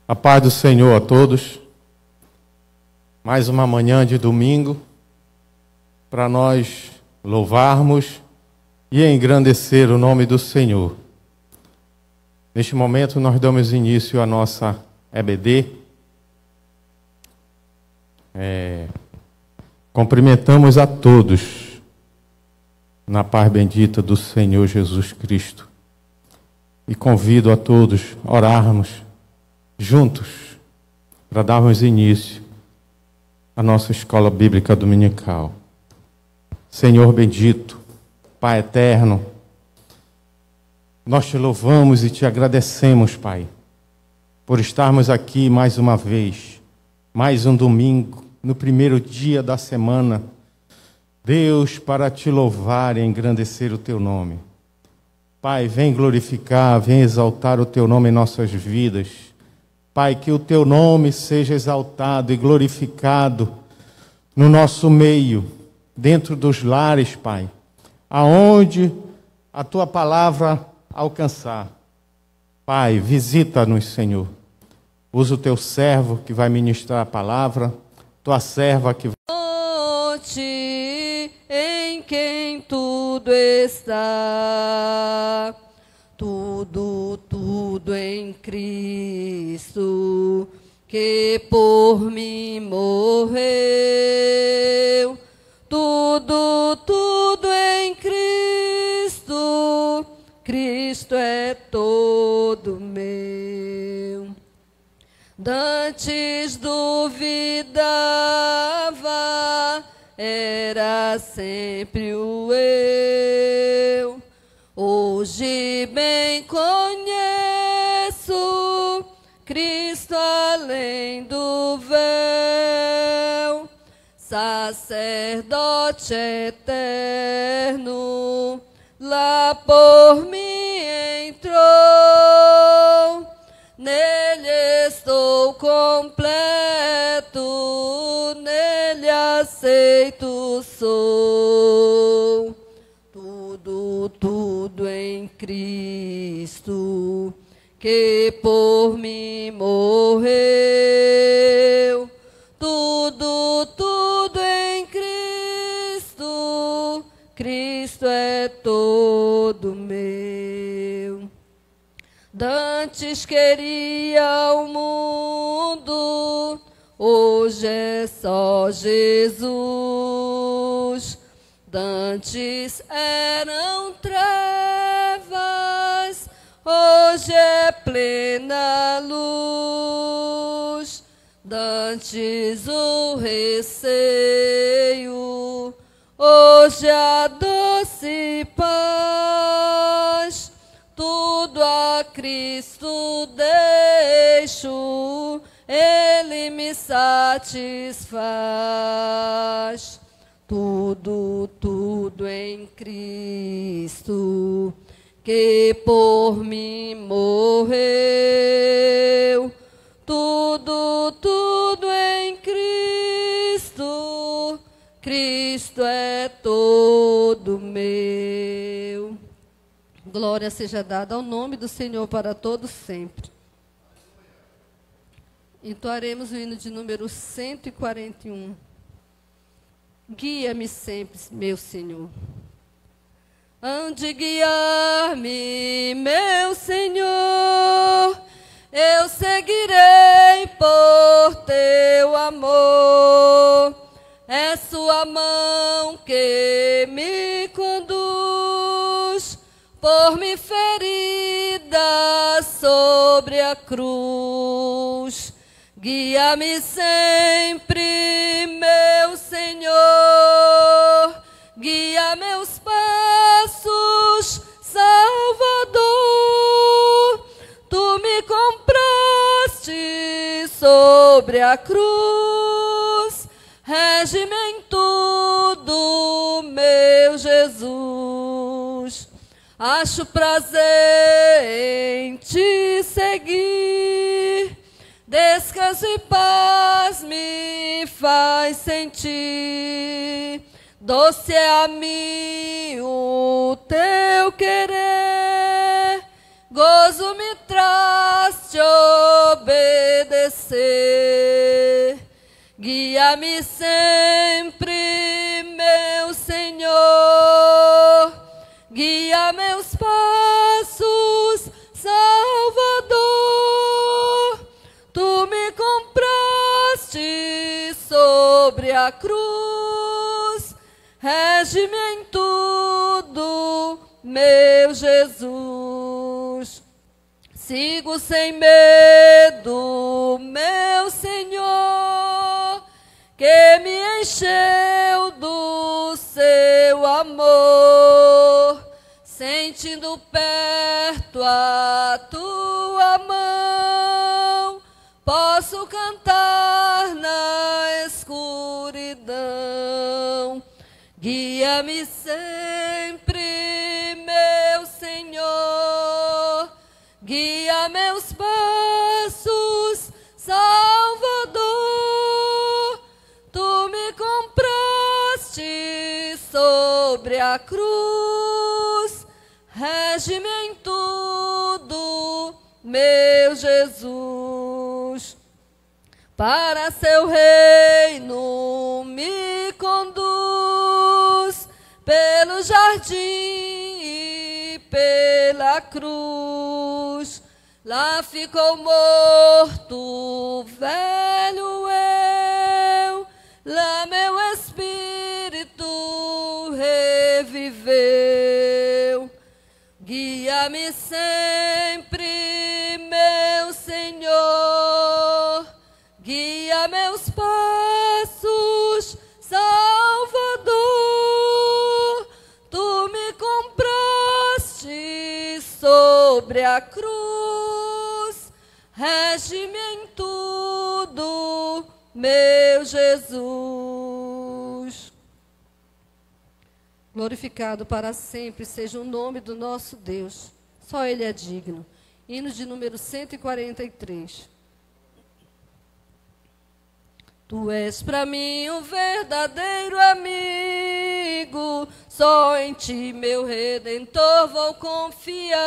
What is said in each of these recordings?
A paz do Senhor a todos. Mais uma manhã de domingo para nós louvarmos e engrandecer o nome do Senhor. Neste momento nós damos início à nossa EBD. Cumprimentamos a todos na paz bendita do Senhor Jesus Cristo. E convido a todos a orarmos juntos para darmos início à nossa escola bíblica dominical. Senhor bendito, Pai eterno, nós te louvamos e te agradecemos, Pai, por estarmos aqui mais uma vez, mais um domingo, no primeiro dia da semana, Deus, para te louvar e engrandecer o teu nome. Pai, vem glorificar, vem exaltar o teu nome em nossas vidas. Pai, que o teu nome seja exaltado e glorificado no nosso meio, dentro dos lares, Pai, aonde a tua palavra alcançar. Pai, visita-nos, Senhor. Usa o teu servo que vai ministrar a palavra, tua serva que vai... Em quem tudo está, tudo em Cristo, que por mim morreu. Tudo em Cristo, Cristo é todo meu. Dantes duvidava, era sempre o eu. Hoje bem conheço Cristo além do véu, sacerdote eterno, lá por mim entrou. Nele estou completo, nele aceito sou. Tudo em Cristo, que por mim morreu. Tudo em Cristo, Cristo é todo meu. Dantes queria o mundo, hoje é só Jesus. Dantes eram trevas, hoje é plena luz. Dantes o receio, hoje a doce paz. Tudo a Cristo deixo, Ele me satisfaz. Tudo em Cristo, que por mim morreu. Tudo em Cristo, Cristo é todo meu. Glória seja dada ao nome do Senhor para todos sempre. Entoaremos o hino de número 141. Guia-me sempre, meu Senhor. Hão de guiar-me, meu Senhor, eu seguirei por teu amor. É sua mão que me conduz, por me ferida sobre a cruz. Guia-me sempre, meu Senhor, guia meus passos, Salvador. Tu me compraste sobre a cruz, rege-me em tudo, meu Jesus. Acho prazer em te seguir, descanso e paz me faz sentir. Doce é a mim o teu querer, gozo me Guia-me sempre, meu Senhor, guia meus passos, Salvador. Tu me compraste sobre a cruz, rege-me em tudo, meu Jesus. Sigo sem medo, meu Senhor, que me encheu do seu amor, sentindo perto a tua mão, posso cantar na escuridão. Guia-me sempre, meu Senhor, guia meus passos, Salvador. Tu me compraste sobre a cruz, rege-me em tudo, meu Jesus. Para seu reino me conduz, pelo jardim e pela cruz. Lá ficou morto, velho eu, lá meu espírito reviveu. Guia-me sempre, meu Senhor, guia meus passos, Salvador. Tu me compraste sobre a cruz, rege-me em tudo, meu Jesus. Glorificado para sempre seja o nome do nosso Deus. Só Ele é digno. Hino de número 143. Tu és para mim um verdadeiro amigo, só em ti, meu Redentor, vou confiar.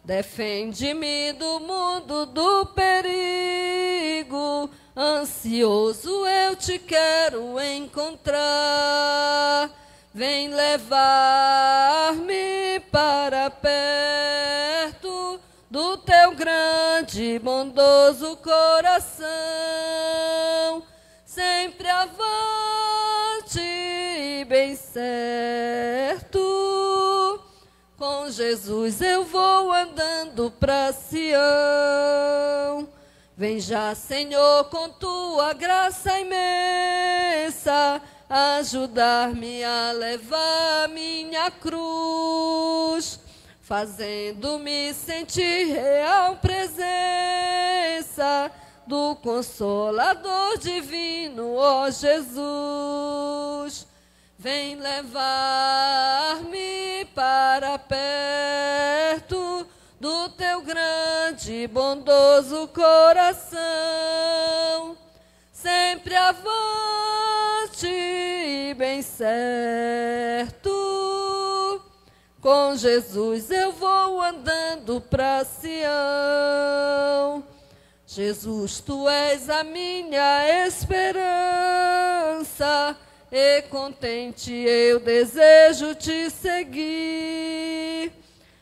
Defende-me do mundo do perigo, ansioso eu te quero encontrar. Vem levar-me para perto do teu grande e bondoso coração. Sempre avante e bem certo, com Jesus eu vou andando pra Sião. Vem já, Senhor, com tua graça imensa, ajudar-me a levar minha cruz, fazendo-me sentir real presença do Consolador divino, ó Jesus. Vem levar-me para perto do teu grande e bondoso coração. Sempre avante e bem certo, com Jesus eu vou andando pra Sião. Jesus, tu és a minha esperança, e contente eu desejo te seguir,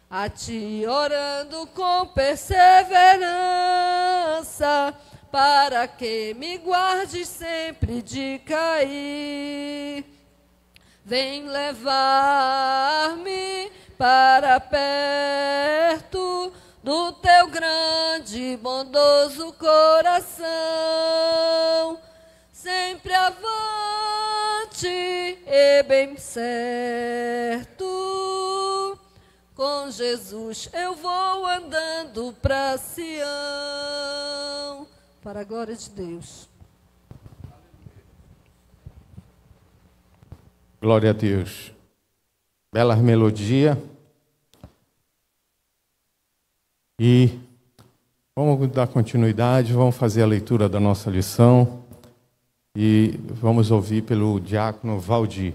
a ti orando com perseverança, para que me guardes sempre de cair. Vem levar-me para perto do teu grande e bondoso coração. Sempre avante e bem certo, com Jesus eu vou andando pra Sião. Para a glória de Deus. Glória a Deus. Bela melodia. E vamos dar continuidade, vamos fazer a leitura da nossa lição e vamos ouvir pelo diácono Valdir.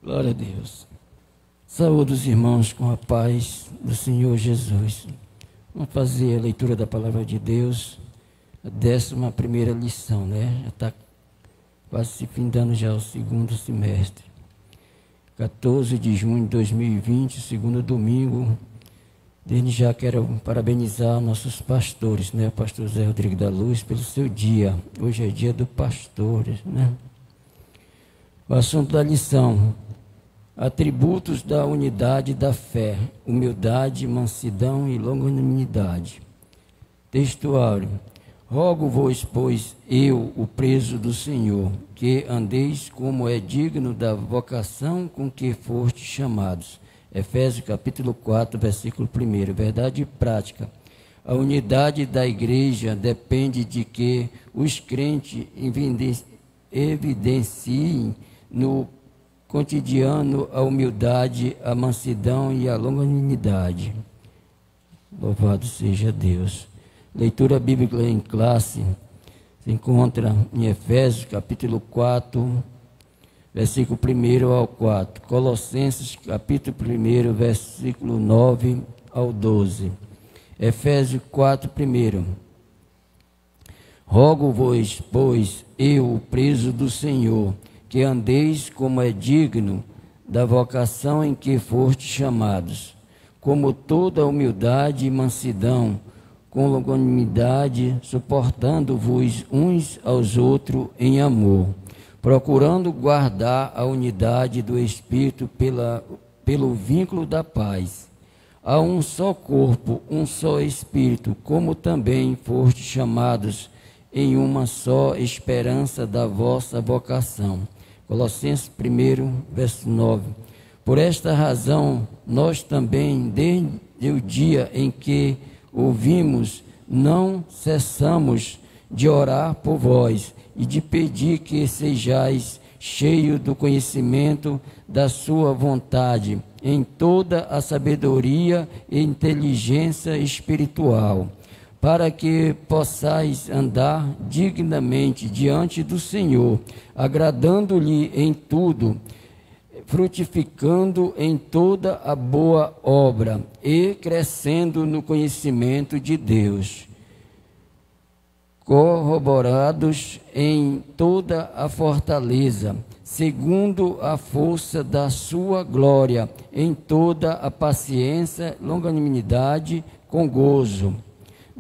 Glória a Deus. Saúde os irmãos com a paz do Senhor Jesus. Vamos fazer a leitura da palavra de Deus, a 11ª lição, né? Já está quase se findando já o segundo semestre. 14 de junho de 2020, segundo domingo. Desde já quero parabenizar nossos pastores, né? O pastor Zé Rodrigo da Luz, pelo seu dia. Hoje é dia do pastor, né? O assunto da lição: atributos da unidade da fé, humildade, mansidão e longanimidade. Textuário: rogo-vos, pois, eu, o preso do Senhor, que andeis como é digno da vocação com que fostes chamados. Efésios capítulo 4, versículo 1. Verdade prática. A unidade da igreja depende de que os crentes evidenciem no cotidiano a humildade, a mansidão e a longanimidade. Louvado seja Deus. Leitura bíblica em classe se encontra em Efésios capítulo 4, versículo 1 ao 4. Colossenses capítulo 1, versículo 9 ao 12. Efésios 4, 1. Rogo-vos, pois, eu, o preso do Senhor, que andeis como é digno da vocação em que fostes chamados, como toda humildade e mansidão, com longanimidade, suportando-vos uns aos outros em amor, procurando guardar a unidade do Espírito pelo vínculo da paz. Há um só corpo, um só Espírito, como também fostes chamados em uma só esperança da vossa vocação. Colossenses 1, verso 9. Por esta razão, nós também, desde o dia em que ouvimos, não cessamos de orar por vós e de pedir que sejais cheios do conhecimento da sua vontade, em toda a sabedoria e inteligência espiritual, para que possais andar dignamente diante do Senhor, agradando-lhe em tudo, frutificando em toda a boa obra e crescendo no conhecimento de Deus, corroborados em toda a fortaleza, segundo a força da sua glória, em toda a paciência, longanimidade, com gozo,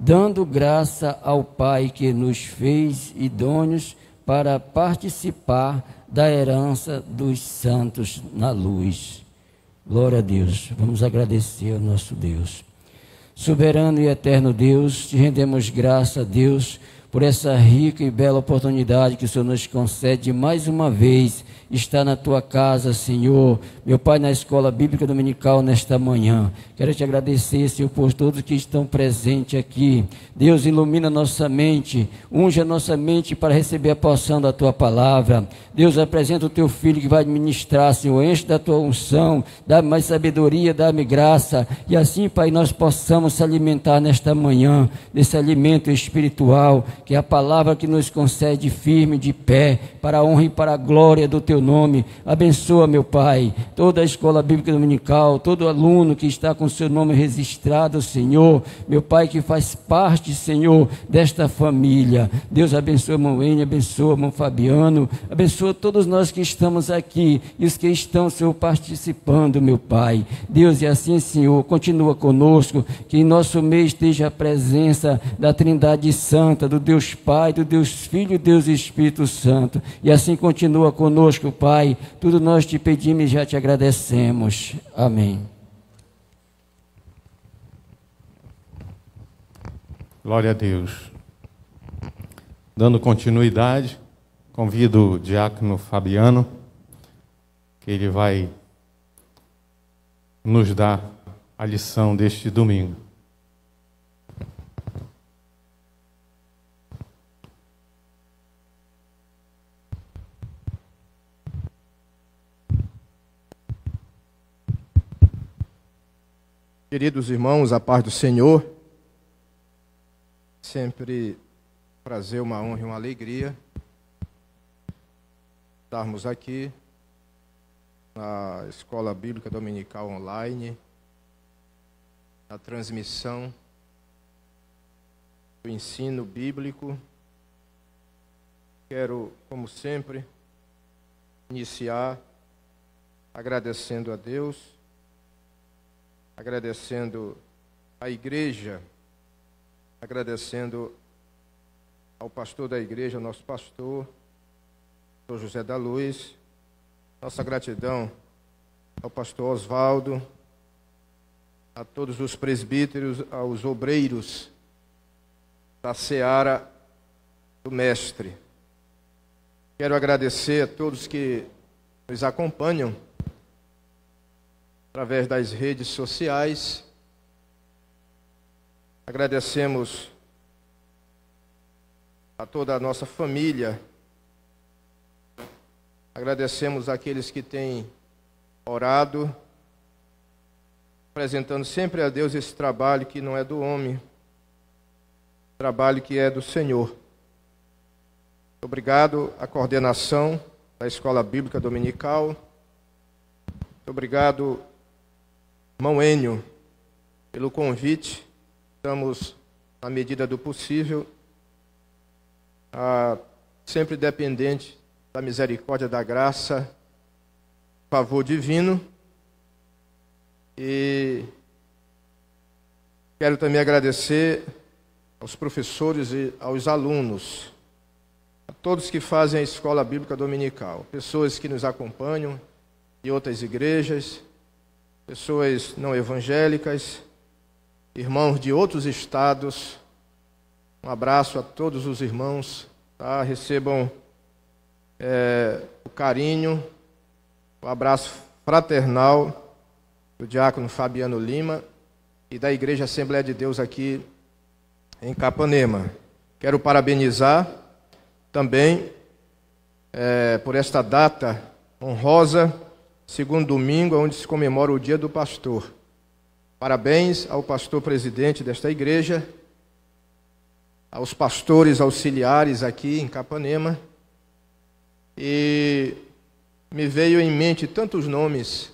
dando graça ao Pai que nos fez idôneos para participar da herança dos santos na luz. Glória a Deus. Vamos agradecer ao nosso Deus. Soberano e eterno Deus, te rendemos graça, Deus, por essa rica e bela oportunidade que o Senhor nos concede mais uma vez estar na tua casa, Senhor, meu Pai, na escola bíblica dominical nesta manhã. Quero te agradecer, Senhor, por todos que estão presentes aqui. Deus, ilumina nossa mente, unge a nossa mente para receber a porção da tua palavra. Deus, apresenta o teu filho que vai ministrar, Senhor, enche da tua unção, dá-me mais sabedoria, dá-me graça, e assim, Pai, nós possamos se alimentar nesta manhã, desse alimento espiritual, que é a palavra que nos concede firme de pé, para a honra e para a glória do teu nome. Abençoa, meu Pai, toda a escola bíblica dominical, todo aluno que está com seu nome registrado, Senhor, meu Pai, que faz parte, Senhor, desta família. Deus abençoa a irmão Ene, abençoa o irmão Fabiano, abençoa todos nós que estamos aqui e os que estão, Senhor, participando, meu Pai. Deus, e assim, Senhor, continua conosco, que em nosso meio esteja a presença da Trindade Santa, do Deus Pai, do Deus Filho, Deus Espírito Santo, e assim continua conosco, Pai. Tudo nós te pedimos e já te agradecemos. Amém. Glória a Deus. Dando continuidade, convido o diácono Fabiano, que ele vai nos dar a lição deste domingo. Queridos irmãos, a paz do Senhor, sempre prazer, uma honra e uma alegria estarmos aqui na Escola Bíblica Dominical Online, na transmissão do ensino bíblico. Quero, como sempre, iniciar agradecendo a Deus, agradecendo a igreja, agradecendo ao pastor da igreja, nosso pastor, pastor José da Luz, nossa gratidão ao pastor Oswaldo, a todos os presbíteros, aos obreiros da seara do Mestre. Quero agradecer a todos que nos acompanham através das redes sociais. Agradecemos a toda a nossa família. Agradecemos àqueles que têm orado, apresentando sempre a Deus esse trabalho que não é do homem, trabalho que é do Senhor. Obrigado à coordenação da Escola Bíblica Dominical. Obrigado, irmão Enio, pelo convite. Estamos, na medida do possível, sempre dependente da misericórdia, da graça, favor divino. E quero também agradecer aos professores e aos alunos, a todos que fazem a Escola Bíblica Dominical, pessoas que nos acompanham de outras igrejas, pessoas não evangélicas, irmãos de outros estados. Um abraço a todos os irmãos, tá? Recebam o carinho, o abraço fraternal do diácono Fabiano Lima e da Igreja Assembleia de Deus aqui em Capanema. Quero parabenizar também por esta data honrosa, segundo domingo, onde se comemora o Dia do Pastor. Parabéns ao pastor presidente desta igreja, aos pastores auxiliares aqui em Capanema. E me veio em mente tantos nomes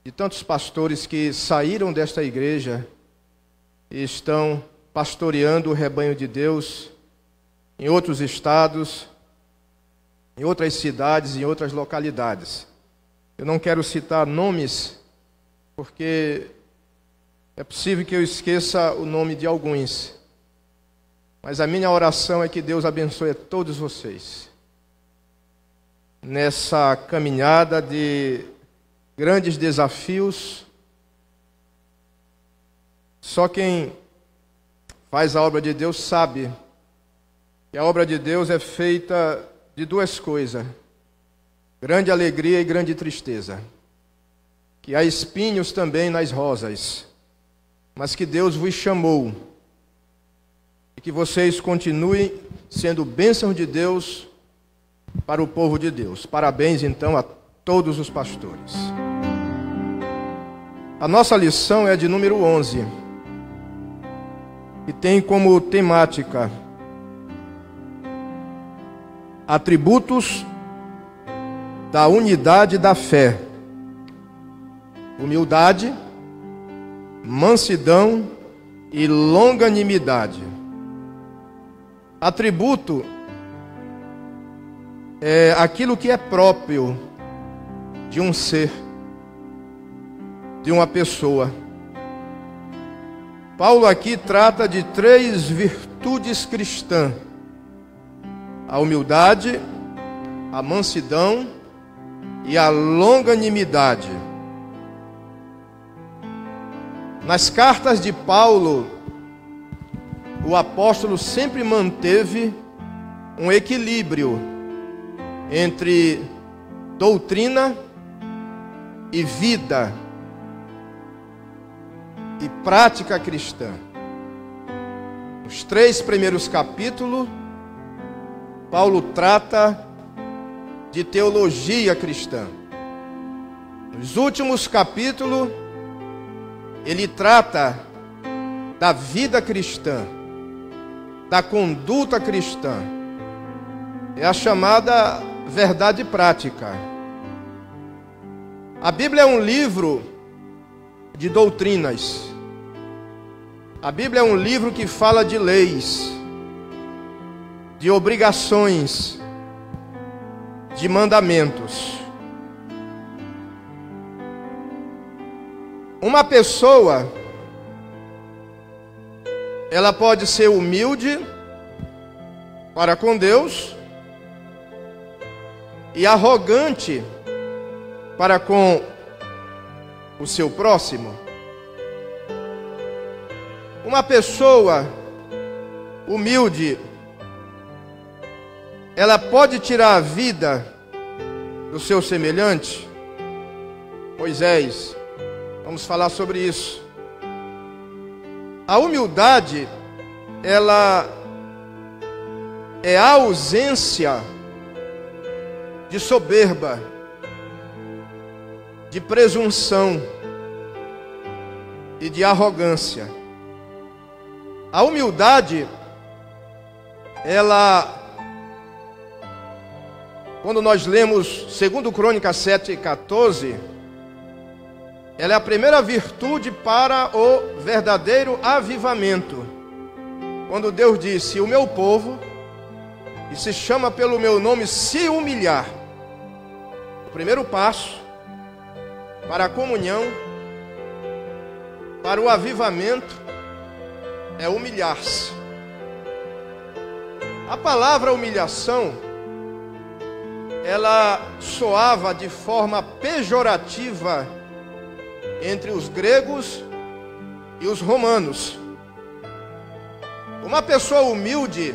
de tantos pastores que saíram desta igreja e estão pastoreando o rebanho de Deus em outros estados, em outras cidades, em outras localidades. Eu não quero citar nomes, porque é possível que eu esqueça o nome de alguns. Mas a minha oração é que Deus abençoe a todos vocês nessa caminhada de grandes desafios. Só quem faz a obra de Deus sabe que a obra de Deus é feita de duas coisas: grande alegria e grande tristeza. Que há espinhos também nas rosas, mas que Deus vos chamou e que vocês continuem sendo bênçãos de Deus para o povo de Deus. Parabéns, então, a todos os pastores. A nossa lição é de número 11, e tem como temática atributos da unidade da fé: humildade, mansidão e longanimidade. Atributo é aquilo que é próprio de um ser, de uma pessoa. Paulo aqui trata de 3 virtudes cristãs: a humildade, a mansidão e a longanimidade. Nas cartas de Paulo, o apóstolo sempre manteve um equilíbrio entre doutrina e vida e prática cristã. Os 3 primeiros capítulos, Paulo trata de teologia cristã. Nos últimos capítulos, ele trata da vida cristã, da conduta cristã. É a chamada verdade prática. A Bíblia é um livro de doutrinas. A Bíblia é um livro que fala de leis, de obrigações, de mandamentos. Uma pessoa, ela pode ser humilde para com Deus e arrogante para com o seu próximo. Uma pessoa humilde, ela pode tirar a vida do seu semelhante? Moisés, vamos falar sobre isso. A humildade, ela é a ausência de soberba, de presunção e de arrogância. A humildade, ela, quando nós lemos 2 Crônicas 7:14, ela é a primeira virtude para o verdadeiro avivamento. Quando Deus disse: o meu povo, que se chama pelo meu nome, se humilhar. O primeiro passo para a comunhão, para o avivamento, é humilhar-se. A palavra humilhação, ela soava de forma pejorativa entre os gregos e os romanos. Uma pessoa humilde,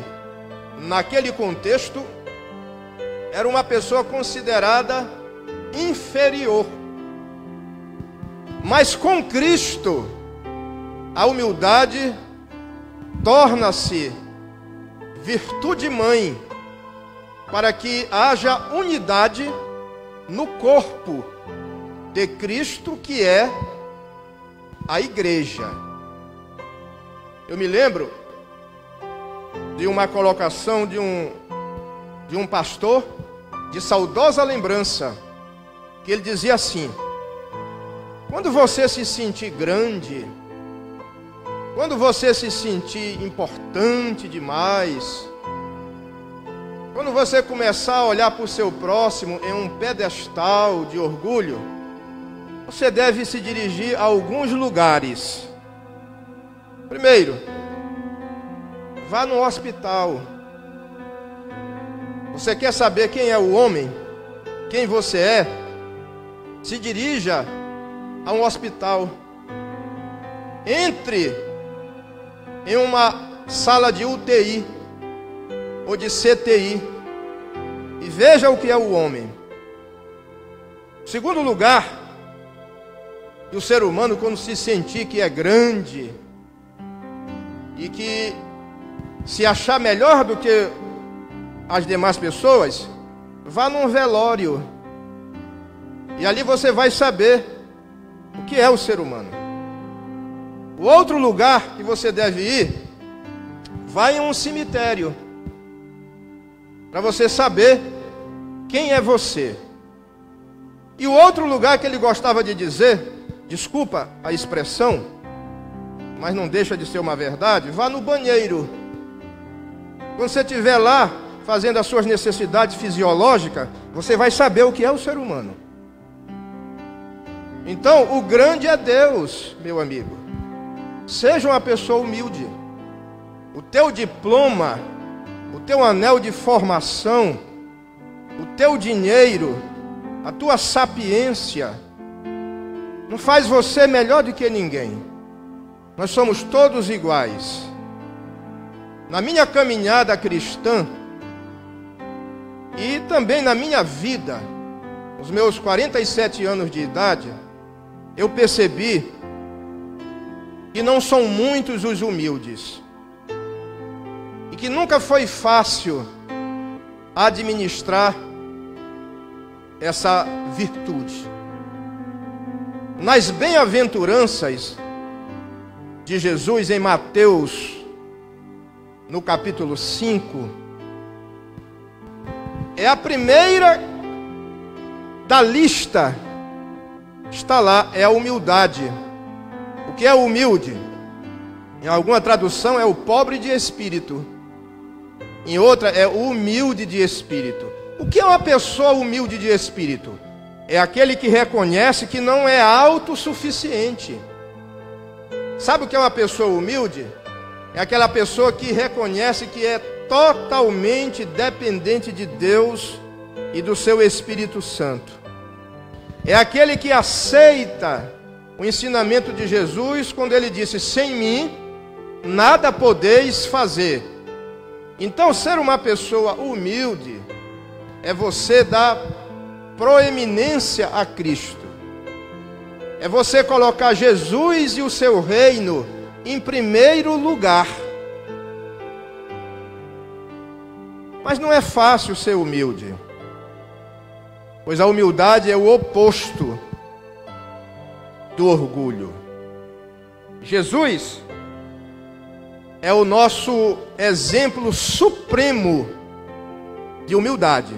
naquele contexto, era uma pessoa considerada inferior. Mas com Cristo, a humildade torna-se virtude mãe, para que haja unidade no corpo de Cristo, que é a igreja. Eu me lembro de uma colocação de um pastor, de saudosa lembrança, que ele dizia assim: quando você se sentir grande, quando você se sentir importante demais, quando você começar a olhar para o seu próximo em um pedestal de orgulho, você deve se dirigir a alguns lugares. Primeiro, vá no hospital. Você quer saber quem é o homem? Quem você é? Se dirija a um hospital. Entre em uma sala de UTI ou de CTI e veja o que é o homem. Segundo lugar, que o ser humano, quando se sentir que é grande e que se achar melhor do que as demais pessoas, vá num velório e ali você vai saber o que é o ser humano. O outro lugar que você deve ir, vai em um cemitério, para você saber quem é você. E o outro lugar que ele gostava de dizer, desculpa a expressão, mas não deixa de ser uma verdade, vá no banheiro. Quando você estiver lá, fazendo as suas necessidades fisiológicas, você vai saber o que é o ser humano. Então, o grande é Deus, meu amigo. Seja uma pessoa humilde. O teu diploma, o teu anel de formação, o teu dinheiro, a tua sapiência, não faz você melhor do que ninguém. Nós somos todos iguais. Na minha caminhada cristã e também na minha vida, os meus 47 anos de idade, eu percebi que não são muitos os humildes e que nunca foi fácil administrar essa virtude. Nas bem-aventuranças de Jesus em Mateus, no capítulo 5, é a primeira da lista está lá, é a humildade. O que é humilde? Em alguma tradução é o pobre de espírito. Em outra é o humilde de espírito. O que é uma pessoa humilde de espírito? É aquele que reconhece que não é autossuficiente. Sabe o que é uma pessoa humilde? É aquela pessoa que reconhece que é totalmente dependente de Deus e do seu Espírito Santo. É aquele que aceita o ensinamento de Jesus quando ele disse: sem mim nada podeis fazer. Então, ser uma pessoa humilde é você dar proeminência a Cristo. É você colocar Jesus e o seu reino em primeiro lugar. Mas não é fácil ser humilde, pois a humildade é o oposto do orgulho. Jesus é o nosso exemplo supremo de humildade.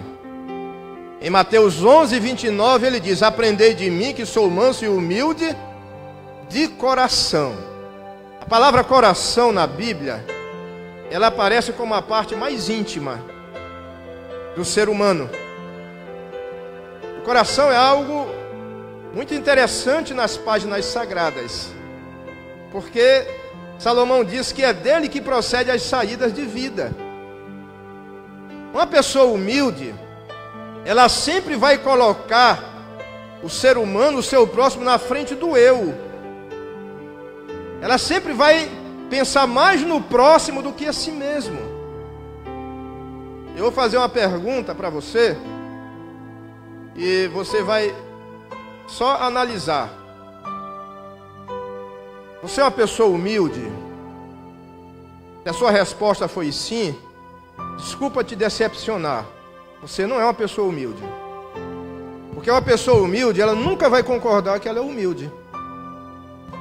Em Mateus 11, 29, ele diz: aprendei de mim que sou manso e humilde de coração. A palavra coração na Bíblia, ela aparece como a parte mais íntima do ser humano. O coração é algo muito interessante nas páginas sagradas, porque Salomão diz que é dele que procede as saídas de vida. Uma pessoa humilde, ela sempre vai colocar o ser humano, o seu próximo, na frente do eu. Ela sempre vai pensar mais no próximo do que a si mesmo. Eu vou fazer uma pergunta para você, e você vai só analisar. Você é uma pessoa humilde? Se a sua resposta foi sim, desculpa te decepcionar, você não é uma pessoa humilde. Porque uma pessoa humilde, ela nunca vai concordar que ela é humilde.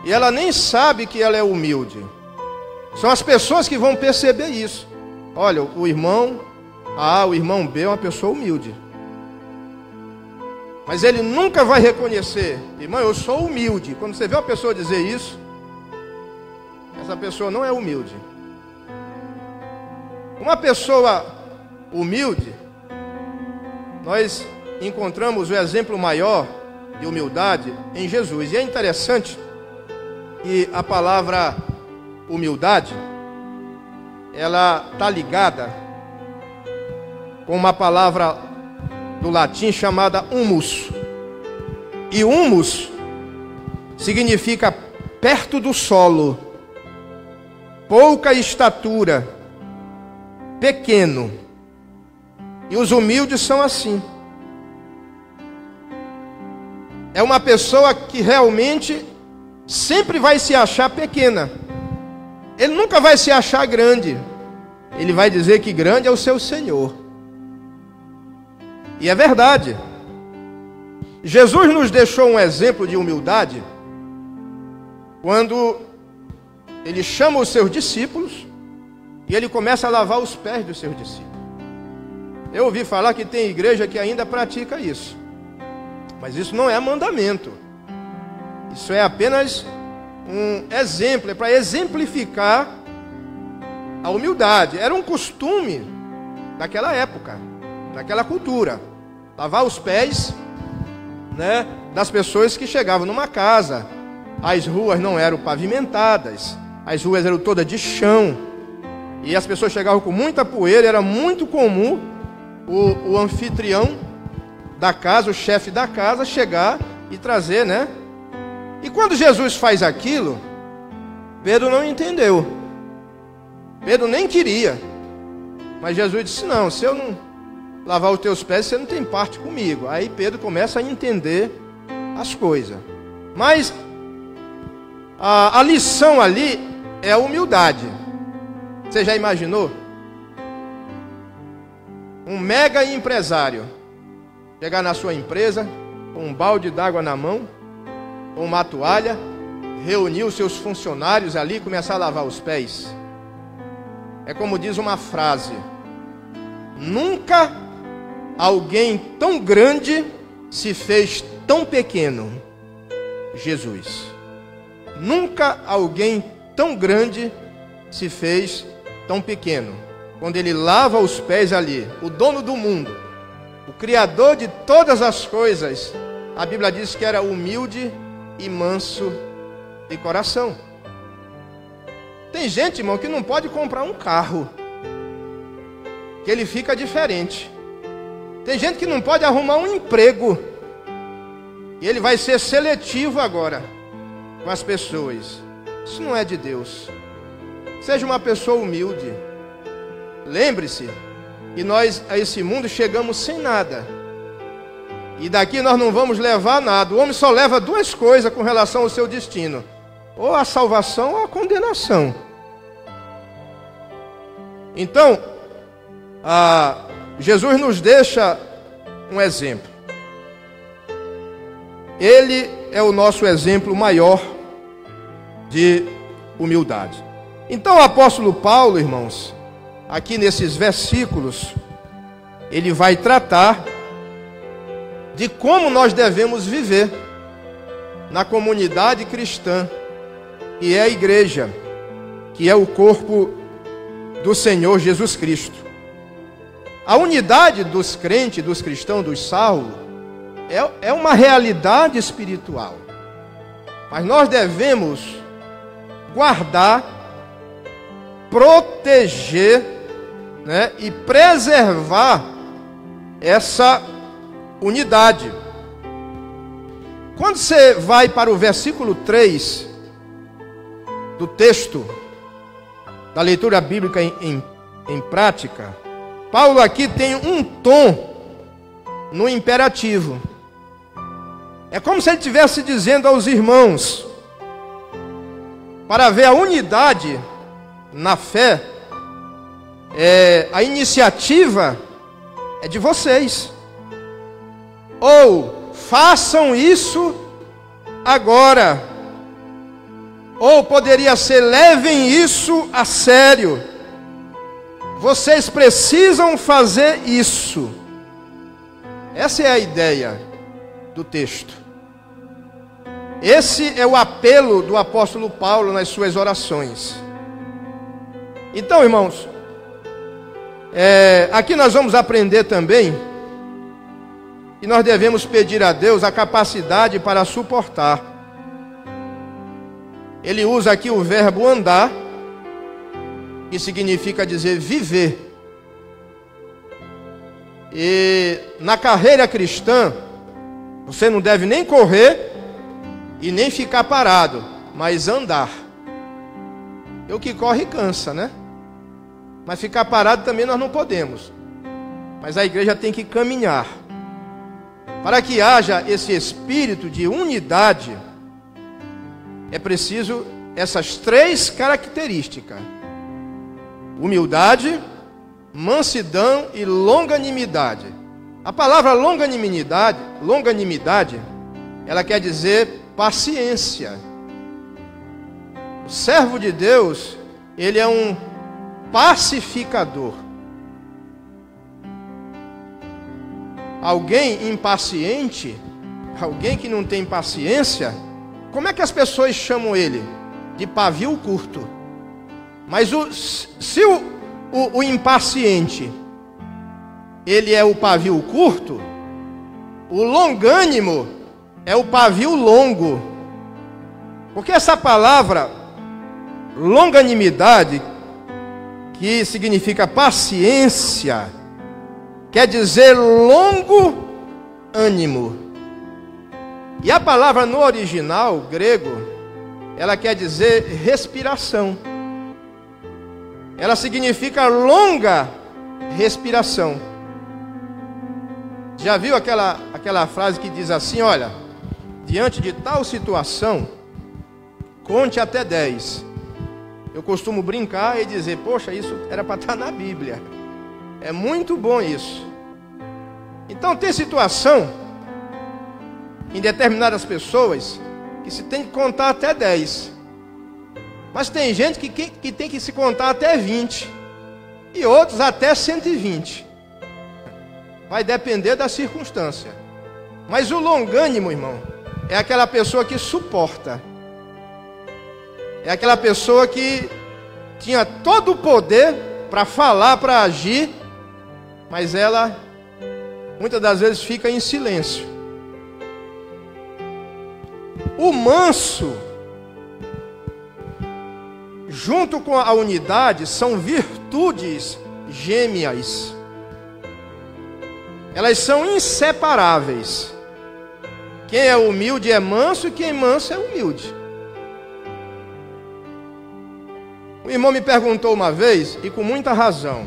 E ela nem sabe que ela é humilde. São as pessoas que vão perceber isso. Olha, o irmão A, o irmão B é uma pessoa humilde. Mas ele nunca vai reconhecer: irmão, eu sou humilde. Quando você vê uma pessoa dizer isso, essa pessoa não é humilde. Uma pessoa humilde, nós encontramos o exemplo maior de humildade em Jesus. E é interessante que a palavra humildade, ela está ligada com uma palavra do latim chamada humus. E humus significa perto do solo, pouca estatura, pequeno. E os humildes são assim. É uma pessoa que realmente sempre vai se achar pequena. Ele nunca vai se achar grande. Ele vai dizer que grande é o seu Senhor. E é verdade. Jesus nos deixou um exemplo de humildade quando ele chama os seus discípulos e ele começa a lavar os pés dos seus discípulos. Eu ouvi falar que tem igreja que ainda pratica isso, mas isso não é mandamento. Isso é apenas um exemplo, é para exemplificar a humildade. Era um costume daquela época, daquela cultura, lavar os pés, né, das pessoas que chegavam numa casa. As ruas não eram pavimentadas, as ruas eram todas de chão, e as pessoas chegavam com muita poeira. Era muito comum o anfitrião da casa, o chefe da casa, chegar e trazer, né? E quando Jesus faz aquilo, Pedro não entendeu. Pedro nem queria. Mas Jesus disse: não, se eu não lavar os teus pés, você não tem parte comigo. Aí Pedro começa a entender as coisas. Mas a lição ali é a humildade. Você já imaginou? Um mega empresário chegar na sua empresa com um balde d'água na mão, com uma toalha, reunir os seus funcionários ali e começar a lavar os pés. É como diz uma frase: nunca alguém tão grande se fez tão pequeno. Jesus. Nunca alguém tão grande se fez tão pequeno. Quando ele lava os pés ali, o dono do mundo, o Criador de todas as coisas, a Bíblia diz que era humilde e manso de coração. Tem gente, irmão, que não pode comprar um carro, que ele fica diferente. Tem gente que não pode arrumar um emprego, e ele vai ser seletivo agora com as pessoas. Isso não é de Deus. Seja uma pessoa humilde. Lembre-se que nós a esse mundo chegamos sem nada, e daqui nós não vamos levar nada. O homem só leva duas coisas com relação ao seu destino: ou a salvação ou a condenação. Então, Jesus nos deixa um exemplo. Ele é o nosso exemplo maior de humildade. Então o apóstolo Paulo, irmãos, aqui nesses versículos, ele vai tratar de como nós devemos viver na comunidade cristã, que é a igreja, que é o corpo do Senhor Jesus Cristo. A unidade dos crentes, dos cristãos, dos salvos, é uma realidade espiritual. Mas nós devemos guardar, proteger, né, e preservar essa unidade. Quando você vai para o versículo 3 do texto da leitura bíblica em prática, Paulo aqui tem um tom no imperativo. É como se ele estivesse dizendo aos irmãos: para ver a unidade na fé, a iniciativa é de vocês. Ou façam isso agora, ou poderia ser: levem isso a sério. Vocês precisam fazer isso. Essa é a ideia do texto. Esse é o apelo do apóstolo Paulo nas suas orações. Então, irmãos, aqui nós vamos aprender também que nós devemos pedir a Deus a capacidade para suportar. Ele usa aqui o verbo andar, que significa dizer viver. E na carreira cristã, você não deve nem correr e nem ficar parado, mas andar. O que corre cansa, né? Mas ficar parado também nós não podemos. Mas a igreja tem que caminhar. Para que haja esse espírito de unidade, é preciso essas três características: humildade, mansidão e longanimidade. A palavra longanimidade, ela quer dizer paciência. O servo de Deus, ele é um pacificador. Alguém impaciente, alguém que não tem paciência, como é que as pessoas chamam ele? De pavio curto. Mas se o impaciente, ele é o pavio curto, o longânimo é o pavio longo. Porque essa palavra longanimidade, que significa paciência, quer dizer longo ânimo. E a palavra no original grego, ela quer dizer respiração. Ela significa longa respiração. Já viu aquela frase que diz assim: olha, diante de tal situação, conte até 10. Eu costumo brincar e dizer: poxa, isso era para estar na Bíblia. É muito bom isso. Então tem situação em determinadas pessoas que se tem que contar até 10. Mas tem gente que tem que se contar até 20. E outros até 120. Vai depender da circunstância. Mas o longânimo, irmão, é aquela pessoa que suporta. É aquela pessoa que tinha todo o poder para falar, para agir, mas ela muitas das vezes fica em silêncio. O manso, junto com a unidade, são virtudes gêmeas. Elas são inseparáveis. Quem é humilde é manso e quem é manso é humilde. O irmão me perguntou uma vez, e com muita razão,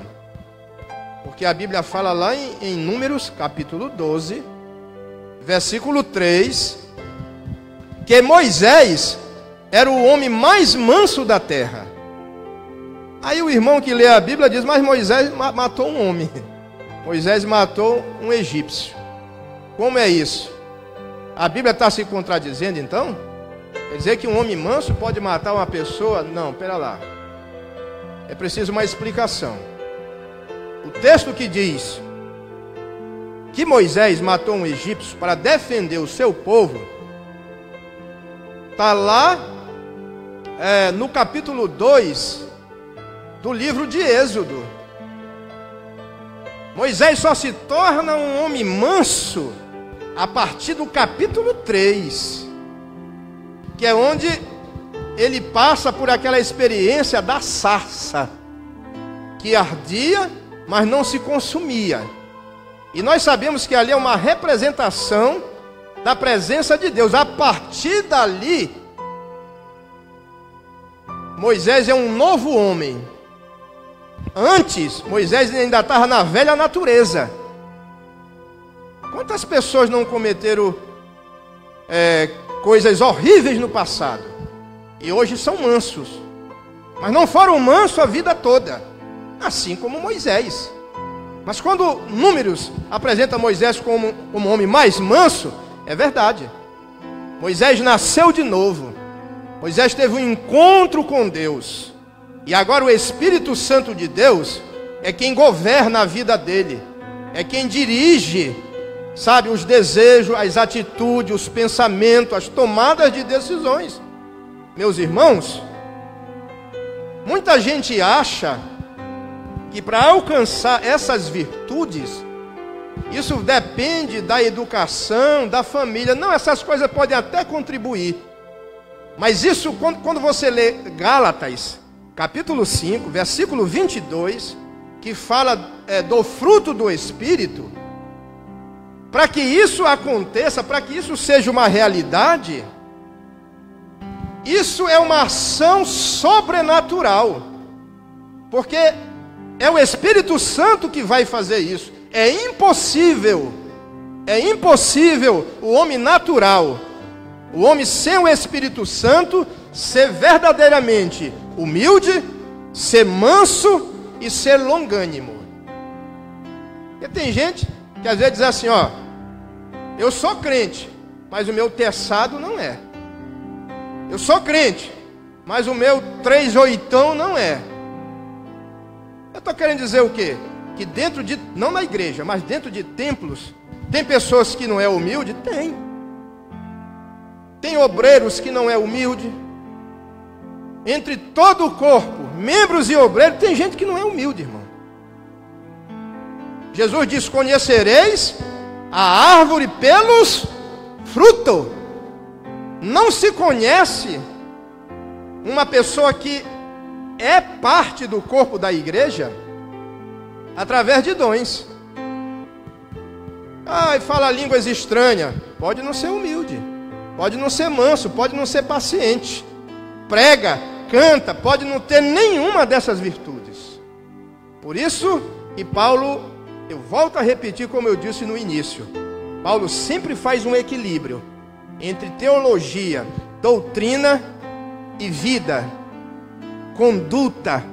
porque a Bíblia fala lá em Números, capítulo 12, versículo 3, que Moisés era o homem mais manso da terra. Aí o irmão que lê a Bíblia diz, mas Moisés matou um homem. Moisés matou um egípcio. Como é isso? A Bíblia está se contradizendo então? Quer dizer que um homem manso pode matar uma pessoa? Não, pera lá. É preciso uma explicação. O texto que diz que Moisés matou um egípcio para defender o seu povo, está lá no capítulo 2 do livro de Êxodo. Moisés só se torna um homem manso a partir do capítulo 3, que é onde ele passa por aquela experiência da sarça, que ardia, mas não se consumia. E nós sabemos que ali é uma representação da presença de Deus. A partir dali, Moisés é um novo homem. Antes, Moisés ainda estava na velha natureza. Quantas pessoas não cometeram coisas horríveis no passado e hoje são mansos, mas não foram mansos a vida toda, assim como Moisés. Mas quando Números apresenta Moisés como um homem mais manso, é verdade. Moisés nasceu de novo. Moisés teve um encontro com Deus. E agora o Espírito Santo de Deus é quem governa a vida dele. É quem dirige, sabe, os desejos, as atitudes, os pensamentos, as tomadas de decisões. Meus irmãos, muita gente acha que para alcançar essas virtudes, isso depende da educação, da família. Não, essas coisas podem até contribuir. Mas isso, quando você lê Gálatas, capítulo 5, versículo 22, que fala do fruto do Espírito, para que isso aconteça, para que isso seja uma realidade, isso é uma ação sobrenatural, porque é o Espírito Santo que vai fazer isso. É impossível o homem natural, o homem sem o Espírito Santo, ser verdadeiramente humilde, ser manso e ser longânimo. Porque tem gente que às vezes diz assim, ó, eu sou crente, mas o meu terçado não é. Eu sou crente, mas o meu 3/8 não é. Eu estou querendo dizer o quê? Que dentro de, não na igreja, mas dentro de templos, tem pessoas que não é humilde? Tem. Tem obreiros que não é humilde. Entre todo o corpo, membros e obreiros, tem gente que não é humilde, irmão. Jesus diz, conhecereis a árvore pelos frutos. Não se conhece uma pessoa que é parte do corpo da igreja através de dons. E fala línguas estranhas. Pode não ser humilde, pode não ser manso, pode não ser paciente. Prega, canta, pode não ter nenhuma dessas virtudes. Por isso que Paulo, eu volto a repetir como eu disse no início, Paulo sempre faz um equilíbrio entre teologia, doutrina e vida, conduta.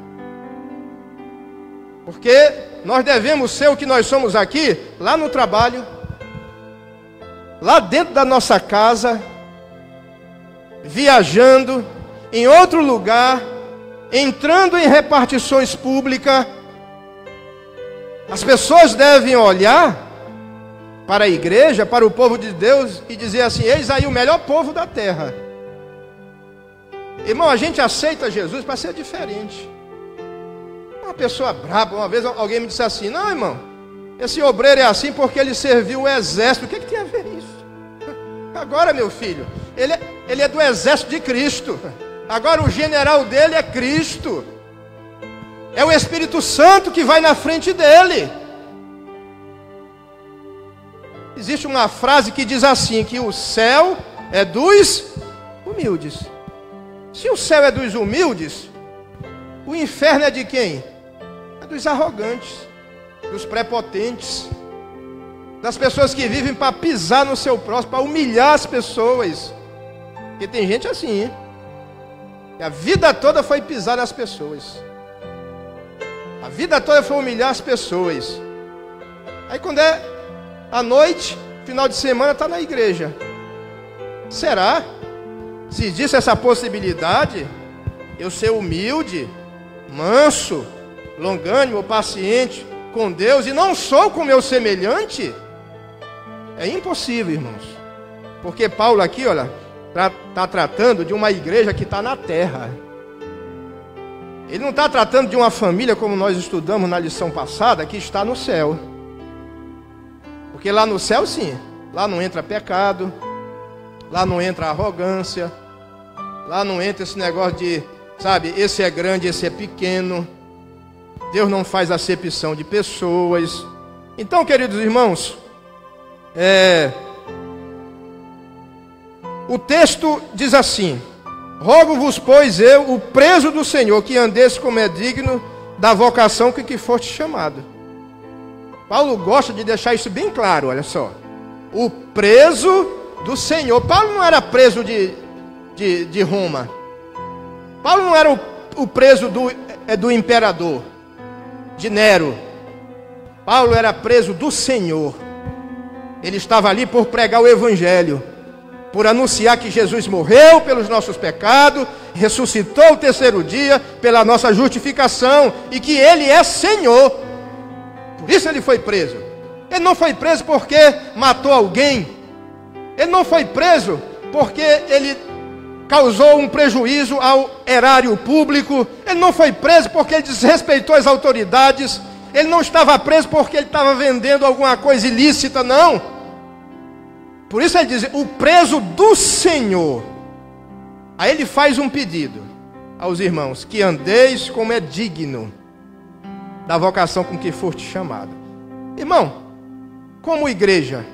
Porque nós devemos ser o que nós somos aqui, lá no trabalho, lá dentro da nossa casa, viajando, em outro lugar, entrando em repartições públicas. As pessoas devem olhar para a igreja, para o povo de Deus, e dizer assim: eis aí o melhor povo da terra. Irmão, a gente aceita Jesus para ser diferente. Uma pessoa braba, uma vez alguém me disse assim: não, irmão, esse obreiro é assim porque ele serviu o exército. O que tem a ver isso? Agora, meu filho, ele é do exército de Cristo. Agora o general dele é Cristo. É o Espírito Santo que vai na frente dele. Existe uma frase que diz assim, que o céu é dos humildes. Se o céu é dos humildes, o inferno é de quem? É dos arrogantes, dos prepotentes, das pessoas que vivem para pisar no seu próximo, para humilhar as pessoas. Porque tem gente assim, hein? Que a vida toda foi pisar nas pessoas. A vida toda foi humilhar as pessoas. Aí quando é à noite, final de semana, está na igreja. Será? Se existe essa possibilidade, eu ser humilde, manso, longânimo, paciente com Deus, e não sou com meu semelhante, é impossível, irmãos. Porque Paulo aqui, olha, está tratando de uma igreja que está na terra. Ele não está tratando de uma família como nós estudamos na lição passada, que está no céu. Porque lá no céu, sim, lá não entra pecado, lá não entra arrogância, lá não entra esse negócio de, sabe, esse é grande, esse é pequeno. Deus não faz acepção de pessoas. Então, queridos irmãos, o texto diz assim: rogo-vos, pois eu, o preso do Senhor, que andeis como é digno da vocação que foste chamado. Paulo gosta de deixar isso bem claro, olha só. O preso do Senhor. Paulo não era preso de Roma. Paulo não era o preso do imperador, de Nero. Paulo era preso do Senhor. Ele estava ali por pregar o evangelho, por anunciar que Jesus morreu pelos nossos pecados, ressuscitou o terceiro dia pela nossa justificação, e que Ele é Senhor. Por isso ele foi preso. Ele não foi preso porque matou alguém. Ele não foi preso porque ele causou um prejuízo ao erário público. Ele não foi preso porque ele desrespeitou as autoridades. Ele não estava preso porque ele estava vendendo alguma coisa ilícita, não. Por isso ele diz: o preso do Senhor. Aí ele faz um pedido aos irmãos: que andeis como é digno da vocação com que foste chamado. Irmão, como igreja,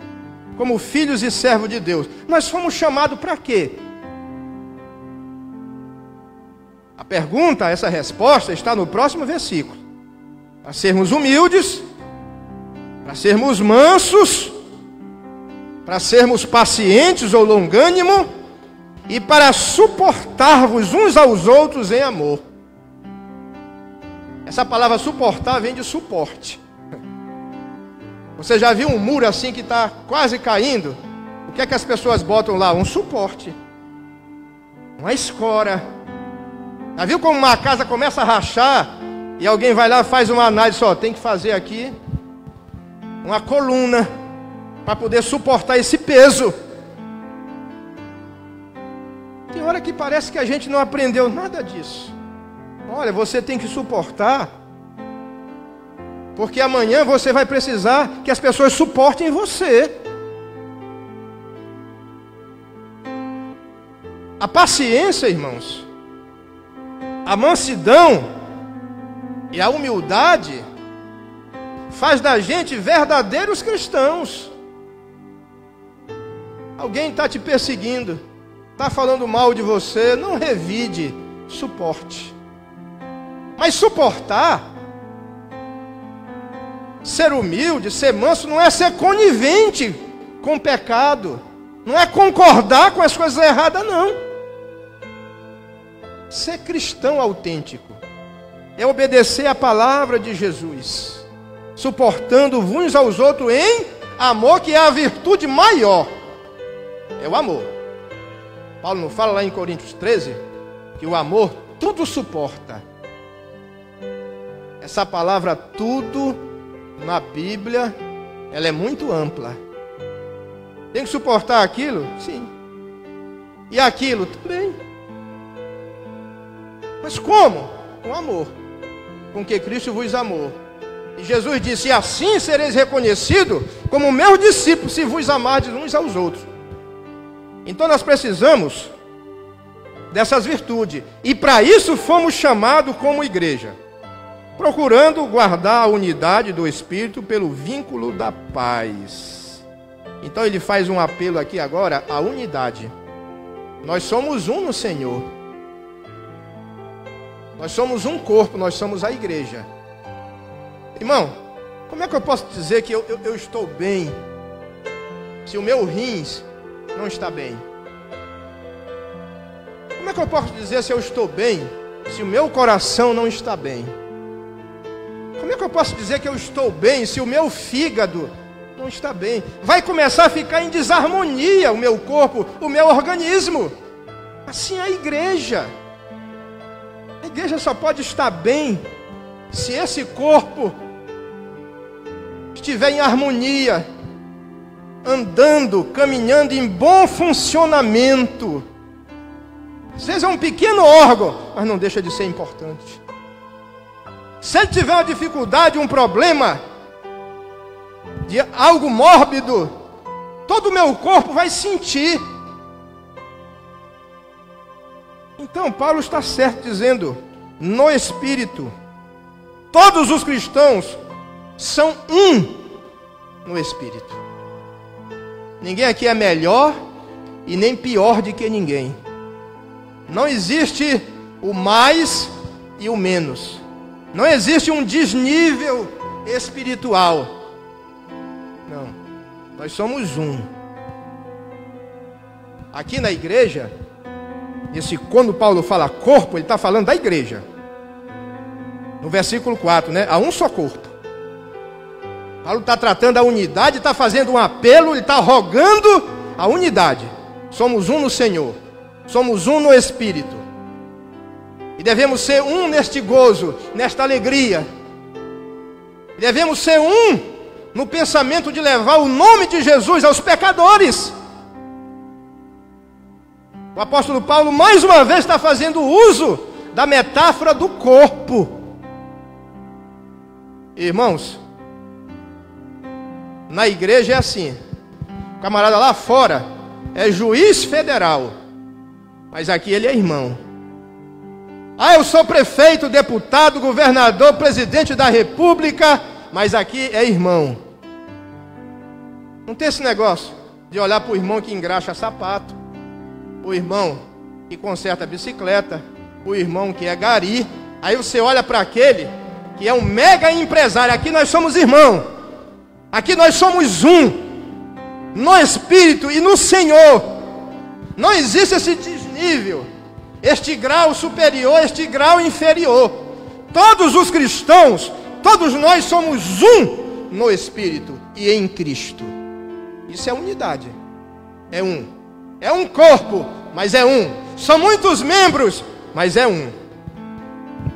como filhos e servos de Deus, nós fomos chamados para quê? A pergunta, essa resposta está no próximo versículo. Para sermos humildes, para sermos mansos, para sermos pacientes ou longânimos, e para suportar-vos uns aos outros em amor. Essa palavra suportar vem de suporte. Você já viu um muro assim que está quase caindo? O que é que as pessoas botam lá? Um suporte, uma escora. Já viu como uma casa começa a rachar e alguém vai lá e faz uma análise? Só tem que fazer aqui uma coluna para poder suportar esse peso. Tem hora que parece que a gente não aprendeu nada disso. Olha, você tem que suportar, porque amanhã você vai precisar que as pessoas suportem você. A paciência, irmãos, a mansidão e a humildade faz da gente verdadeiros cristãos. Alguém está te perseguindo, está falando mal de você, não revide, suporte. Mas suportar, ser humilde, ser manso, não é ser conivente com o pecado, não é concordar com as coisas erradas, não. Ser cristão autêntico é obedecer a palavra de Jesus, suportando uns aos outros em amor, que é a virtude maior, é o amor. Paulo não fala lá em Coríntios 13 que o amor tudo suporta. Essa palavra tudo na Bíblia, ela é muito ampla. Tem que suportar aquilo? Sim. E aquilo? Também. Mas como? Com amor. Com que Cristo vos amou. E Jesus disse: e assim sereis reconhecidos como meus discípulos, se vos amardes uns aos outros. Então nós precisamos dessas virtudes. E para isso fomos chamados como igreja, procurando guardar a unidade do Espírito pelo vínculo da paz. Então ele faz um apelo aqui agora à unidade. Nós somos um no Senhor. Nós somos um corpo, nós somos a igreja. Irmão, como é que eu posso dizer que eu estou bem se o meu rins não está bem? Como é que eu posso dizer se eu estou bem se o meu coração não está bem? Como é que eu posso dizer que eu estou bem se o meu fígado não está bem? Vai começar a ficar em desarmonia o meu corpo, o meu organismo. Assim é a igreja. A igreja só pode estar bem se esse corpo estiver em harmonia, andando, caminhando em bom funcionamento. Às vezes é um pequeno órgão, mas não deixa de ser importante. Se ele tiver uma dificuldade, um problema, de algo mórbido, todo o meu corpo vai sentir. Então Paulo está certo dizendo, no Espírito, todos os cristãos são um no Espírito. Ninguém aqui é melhor e nem pior do que ninguém. Não existe o mais e o menos. Não existe um desnível espiritual. Não. Nós somos um. Aqui na igreja, quando Paulo fala corpo, ele está falando da igreja. No versículo 4, né? Há um só corpo. Paulo está tratando a unidade, está fazendo um apelo, ele está rogando a unidade. Somos um no Senhor. Somos um no Espírito. E devemos ser um neste gozo, nesta alegria. Devemos ser um no pensamento de levar o nome de Jesus aos pecadores. O apóstolo Paulo mais uma vez está fazendo uso da metáfora do corpo. Irmãos, na igreja é assim. O camarada lá fora é juiz federal, mas aqui ele é irmão. Ah, eu sou prefeito, deputado, governador, presidente da república, mas aqui é irmão. Não tem esse negócio de olhar para o irmão que engraxa sapato, o irmão que conserta a bicicleta, o irmão que é gari. Aí você olha para aquele que é um mega empresário. Aqui nós somos irmão. Aqui nós somos um no Espírito e no Senhor. Não existe esse desnível, este grau superior, este grau inferior. Todos os cristãos, todos nós somos um no Espírito e em Cristo. Isso é unidade. É um. É um corpo, mas é um. São muitos membros, mas é um.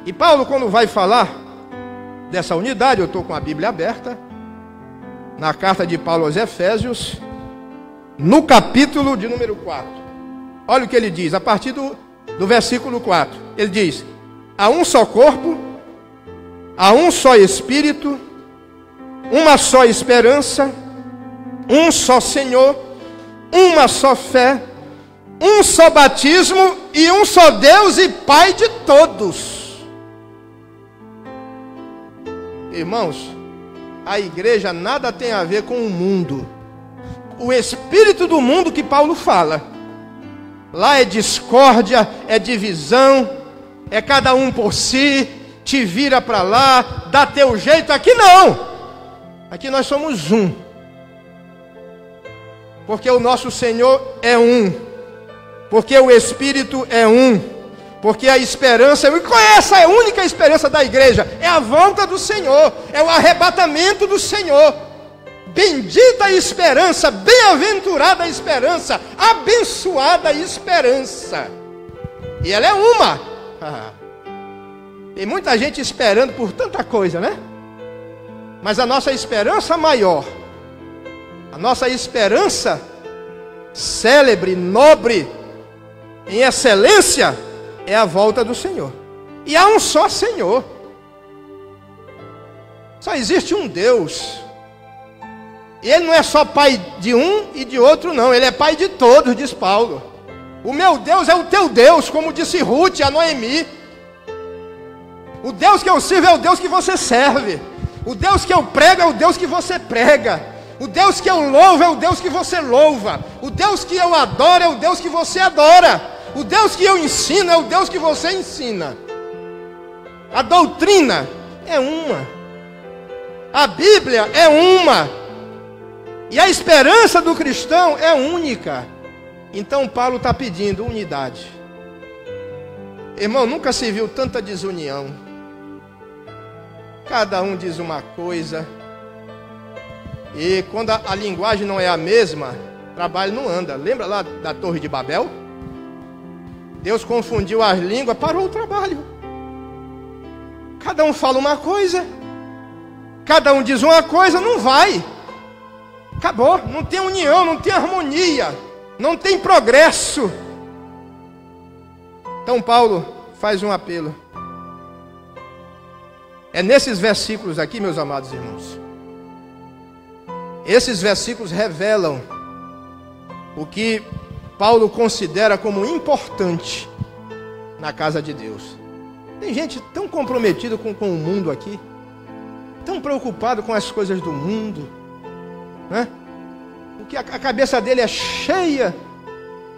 E Paulo, quando vai falar dessa unidade, eu estou com a Bíblia aberta, na carta de Paulo aos Efésios, no capítulo de número 4. Olha o que ele diz, a partir do versículo 4. Ele diz: há um só corpo, há um só Espírito, uma só esperança, um só Senhor, uma só fé, um só batismo e um só Deus e Pai de todos. Irmãos, a igreja nada tem a ver com o mundo. O espírito do mundo que Paulo fala, lá é discórdia, é divisão, é cada um por si, te vira para lá, dá teu jeito. Aqui não. Aqui nós somos um. Porque o nosso Senhor é um. Porque o Espírito é um. Porque a esperança, e qual é essa? É a única esperança da igreja? É a volta do Senhor, é o arrebatamento do Senhor. Bendita a esperança, bem-aventurada a esperança, abençoada a esperança. E ela é uma. Tem muita gente esperando por tanta coisa, né? Mas a nossa esperança maior, a nossa esperança célebre, nobre, em excelência, é a volta do Senhor. E há um só Senhor. Só existe um Deus. E Ele não é só pai de um e de outro, não. Ele é pai de todos, diz Paulo. O meu Deus é o teu Deus, como disse Ruth a Noemi. O Deus que eu sirvo é o Deus que você serve. O Deus que eu prego é o Deus que você prega. O Deus que eu louvo é o Deus que você louva. O Deus que eu adoro é o Deus que você adora. O Deus que eu ensino é o Deus que você ensina. A doutrina é uma. A Bíblia é uma. E a esperança do cristão é única. Então Paulo está pedindo unidade. Irmão, nunca se viu tanta desunião. Cada um diz uma coisa. E quando a linguagem não é a mesma, o trabalho não anda. Lembra lá da Torre de Babel? Deus confundiu as línguas, parou o trabalho. Cada um fala uma coisa. Cada um diz uma coisa, não vai. Acabou, não tem união, não tem harmonia, não tem progresso. Então Paulo faz um apelo. É nesses versículos aqui, meus amados irmãos. Esses versículos revelam o que Paulo considera como importante na casa de Deus. Tem gente tão comprometida com o mundo aqui, tão preocupado com as coisas do mundo, né? Porque a cabeça dele é cheia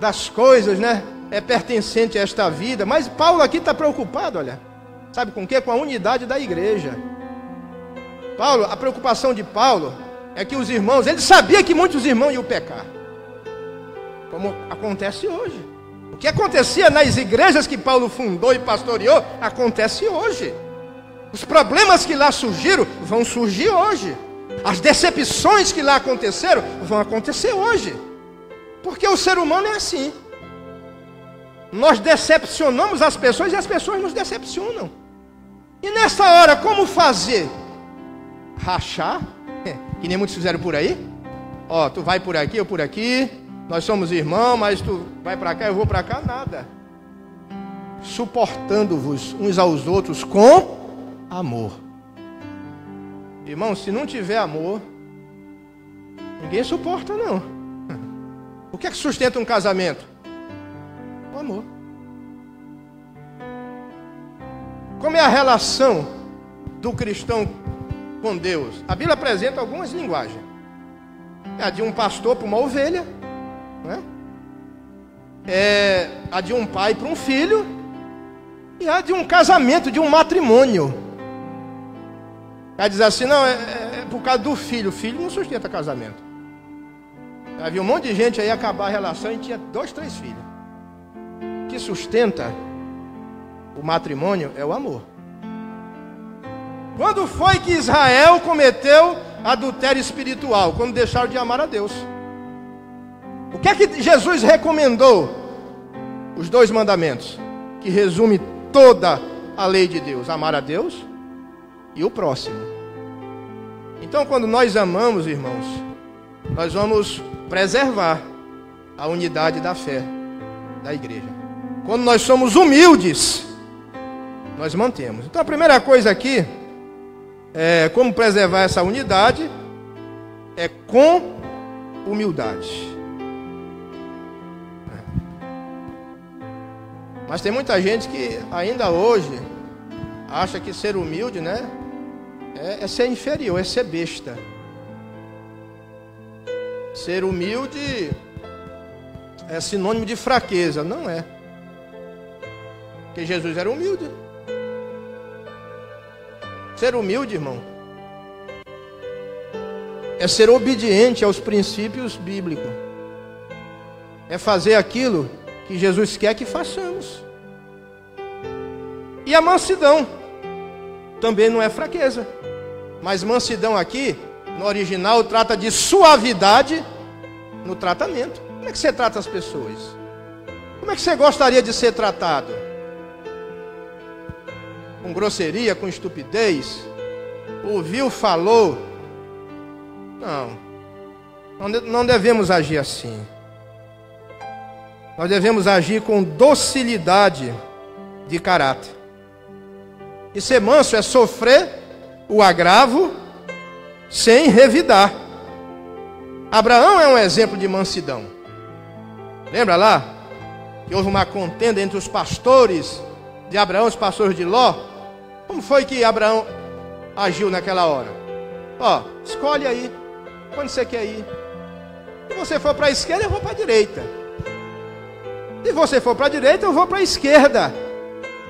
das coisas, né? É pertencente a esta vida. Mas Paulo aqui está preocupado, olha. Sabe com o quê? Com a unidade da igreja. Paulo, a preocupação de Paulo é que os irmãos, ele sabia que muitos irmãos iam pecar. Como acontece hoje. O que acontecia nas igrejas que Paulo fundou e pastoreou, acontece hoje. Os problemas que lá surgiram, vão surgir hoje. As decepções que lá aconteceram, vão acontecer hoje. Porque o ser humano é assim. Nós decepcionamos as pessoas e as pessoas nos decepcionam. E nessa hora, como fazer? Rachar? Que nem muitos fizeram por aí. Ó, tu vai por aqui, eu por aqui. Nós somos irmãos, mas tu vai para cá, eu vou para cá. Nada. Suportando-vos uns aos outros com amor. Irmão, se não tiver amor, ninguém suporta não. O que é que sustenta um casamento? O amor. Como é a relação do cristão com Deus? A Bíblia apresenta algumas linguagens. É a de um pastor para uma ovelha, né? É a de um pai para um filho, e a de um casamento, de um matrimônio. Ela diz assim, não, é por causa do filho. O filho não sustenta casamento. Havia um monte de gente aí acabar a relação e tinha 2, 3 filhos. O que sustenta o matrimônio é o amor. Quando foi que Israel cometeu adultério espiritual? Quando deixaram de amar a Deus. O que é que Jesus recomendou? Os 2 mandamentos, que resume toda a lei de Deus: amar a Deus e o próximo. Então, quando nós amamos, irmãos, nós vamos preservar a unidade da fé da igreja. Quando nós somos humildes, nós mantemos. Então, a primeira coisa aqui é como preservar essa unidade é com humildade. Mas tem muita gente que ainda hoje acha que ser humilde, né, é ser inferior, é ser besta. Ser humilde é sinônimo de fraqueza. Não é. Porque Jesus era humilde. Ser humilde, irmão, é ser obediente aos princípios bíblicos. É fazer aquilo que Jesus quer que façamos. E a mansidão também não é fraqueza. Mas mansidão aqui, no original, trata de suavidade no tratamento. Como é que você trata as pessoas? Como é que você gostaria de ser tratado? Com grosseria, com estupidez? Ouviu, falou? Não devemos agir assim. nós devemos agir com docilidade de caráter. E ser manso é sofrer o agravo sem revidar. Abraão é um exemplo de mansidão. Lembra lá que houve uma contenda entre os pastores de Abraão e os pastores de Ló? Como foi que Abraão agiu naquela hora? Ó, escolhe aí, onde você quer ir. Se você for para a esquerda, eu vou para a direita. Se você for para a direita, eu vou para a esquerda.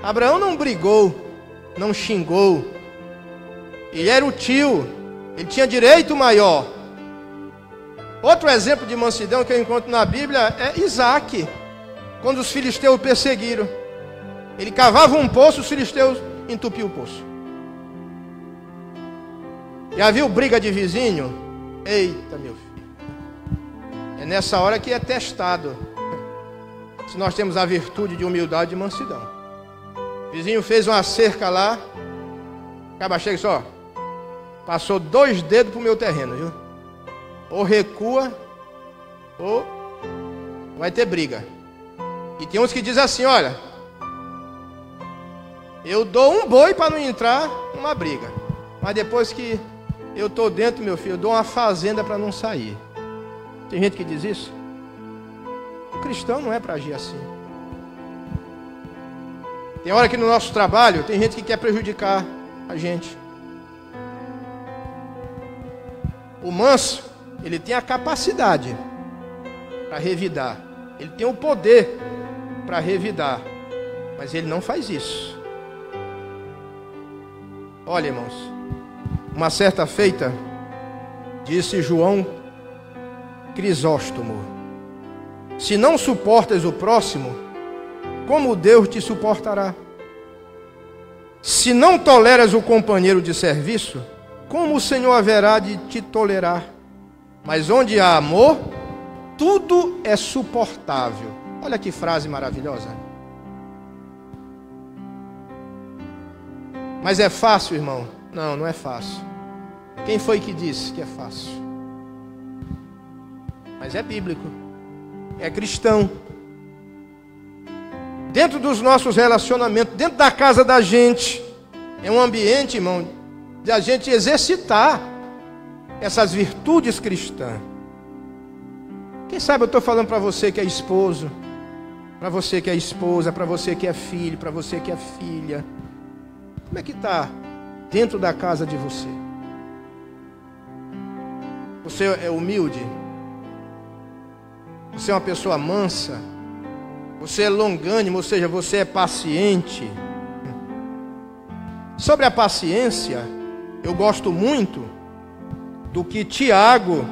Abraão não brigou, não xingou. Ele era o tio, ele tinha direito maior. Outro exemplo de mansidão que eu encontro na Bíblia é Isaac, quando os filisteus o perseguiram. Ele cavava um poço, os filisteus entupiam o poço. Já viu briga de vizinho? Eita, meu filho. É nessa hora que é testado se nós temos a virtude de humildade e mansidão. O vizinho fez uma cerca lá, acaba chega só, passou 2 dedos pro meu terreno, viu? Ou recua, ou vai ter briga. E tem uns que dizem assim, olha, eu dou um boi para não entrar numa briga, mas depois que eu estou dentro, meu filho, eu dou uma fazenda para não sair. Tem gente que diz isso? O cristão não é para agir assim. Tem hora que no nosso trabalho tem gente que quer prejudicar a gente. O manso, ele tem a capacidade para revidar. Ele tem o poder para revidar. Mas ele não faz isso. Olha, irmãos, uma certa feita, disse João Crisóstomo: se não suportas o próximo, como Deus te suportará? Se não toleras o companheiro de serviço, como o Senhor haverá de te tolerar? Mas onde há amor, tudo é suportável. Olha que frase maravilhosa. Mas é fácil, irmão? Não, não é fácil. Quem foi que disse que é fácil? Mas é bíblico. É cristão. Dentro dos nossos relacionamentos, dentro da casa da gente, é um ambiente, irmão, de a gente exercitar essas virtudes cristãs. Quem sabe eu estou falando para você que é esposo, para você que é esposa, para você que é filho, para você que é filha. Como é que está dentro da casa de você? Você é humilde? Você é uma pessoa mansa? Você é longânimo, ou seja, você é paciente? Sobre a paciência, eu gosto muito do que Tiago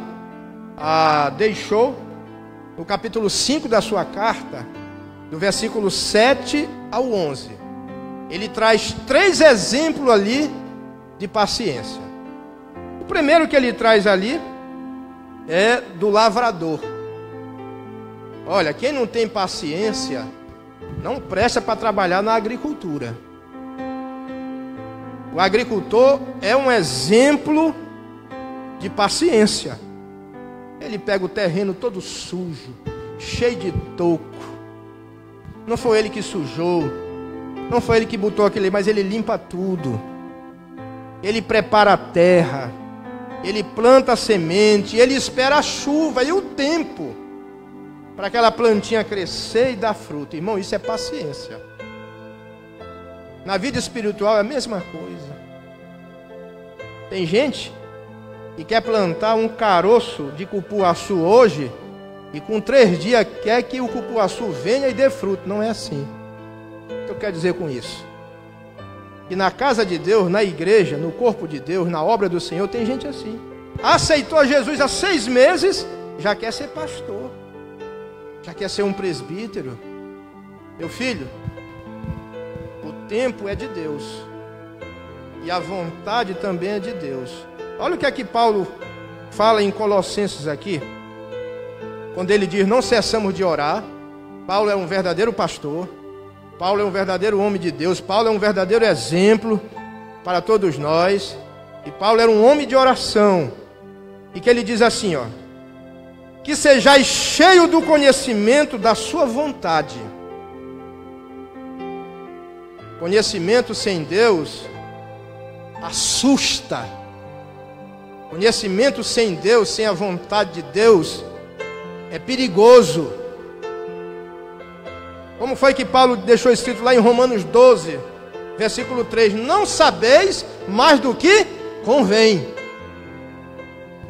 deixou no capítulo 5 da sua carta, do versículo 7 ao 11. Ele traz 3 exemplos ali de paciência. O primeiro que ele traz ali é do lavrador. Olha, quem não tem paciência não presta para trabalhar na agricultura. O agricultor é um exemplo de paciência. Ele pega o terreno todo sujo, cheio de toco. Não foi ele que sujou, não foi ele que botou aquele, mas ele limpa tudo. Ele prepara a terra, ele planta a semente, ele espera a chuva e o tempo para aquela plantinha crescer e dar fruto. Irmão, isso é paciência. Na vida espiritual é a mesma coisa. Tem gente que quer plantar um caroço de cupuaçu hoje e com 3 dias quer que o cupuaçu venha e dê fruto. Não é assim. O que eu quero dizer com isso? Que na casa de Deus, na igreja, no corpo de Deus, na obra do Senhor, tem gente assim. Aceitou Jesus há 6 meses, já quer ser pastor, já quer ser um presbítero. Meu filho, o tempo é de Deus e a vontade também é de Deus. Olha o que é que Paulo fala em Colossenses aqui, quando ele diz: não cessamos de orar. Paulo é um verdadeiro pastor, Paulo é um verdadeiro homem de Deus, Paulo é um verdadeiro exemplo para todos nós. E Paulo era um homem de oração. E que ele diz assim, ó: que sejais cheio do conhecimento da sua vontade. Conhecimento sem Deus assusta. Conhecimento sem Deus, sem a vontade de Deus, é perigoso. Como foi que Paulo deixou escrito lá em Romanos 12, versículo 3? Não sabeis mais do que convém.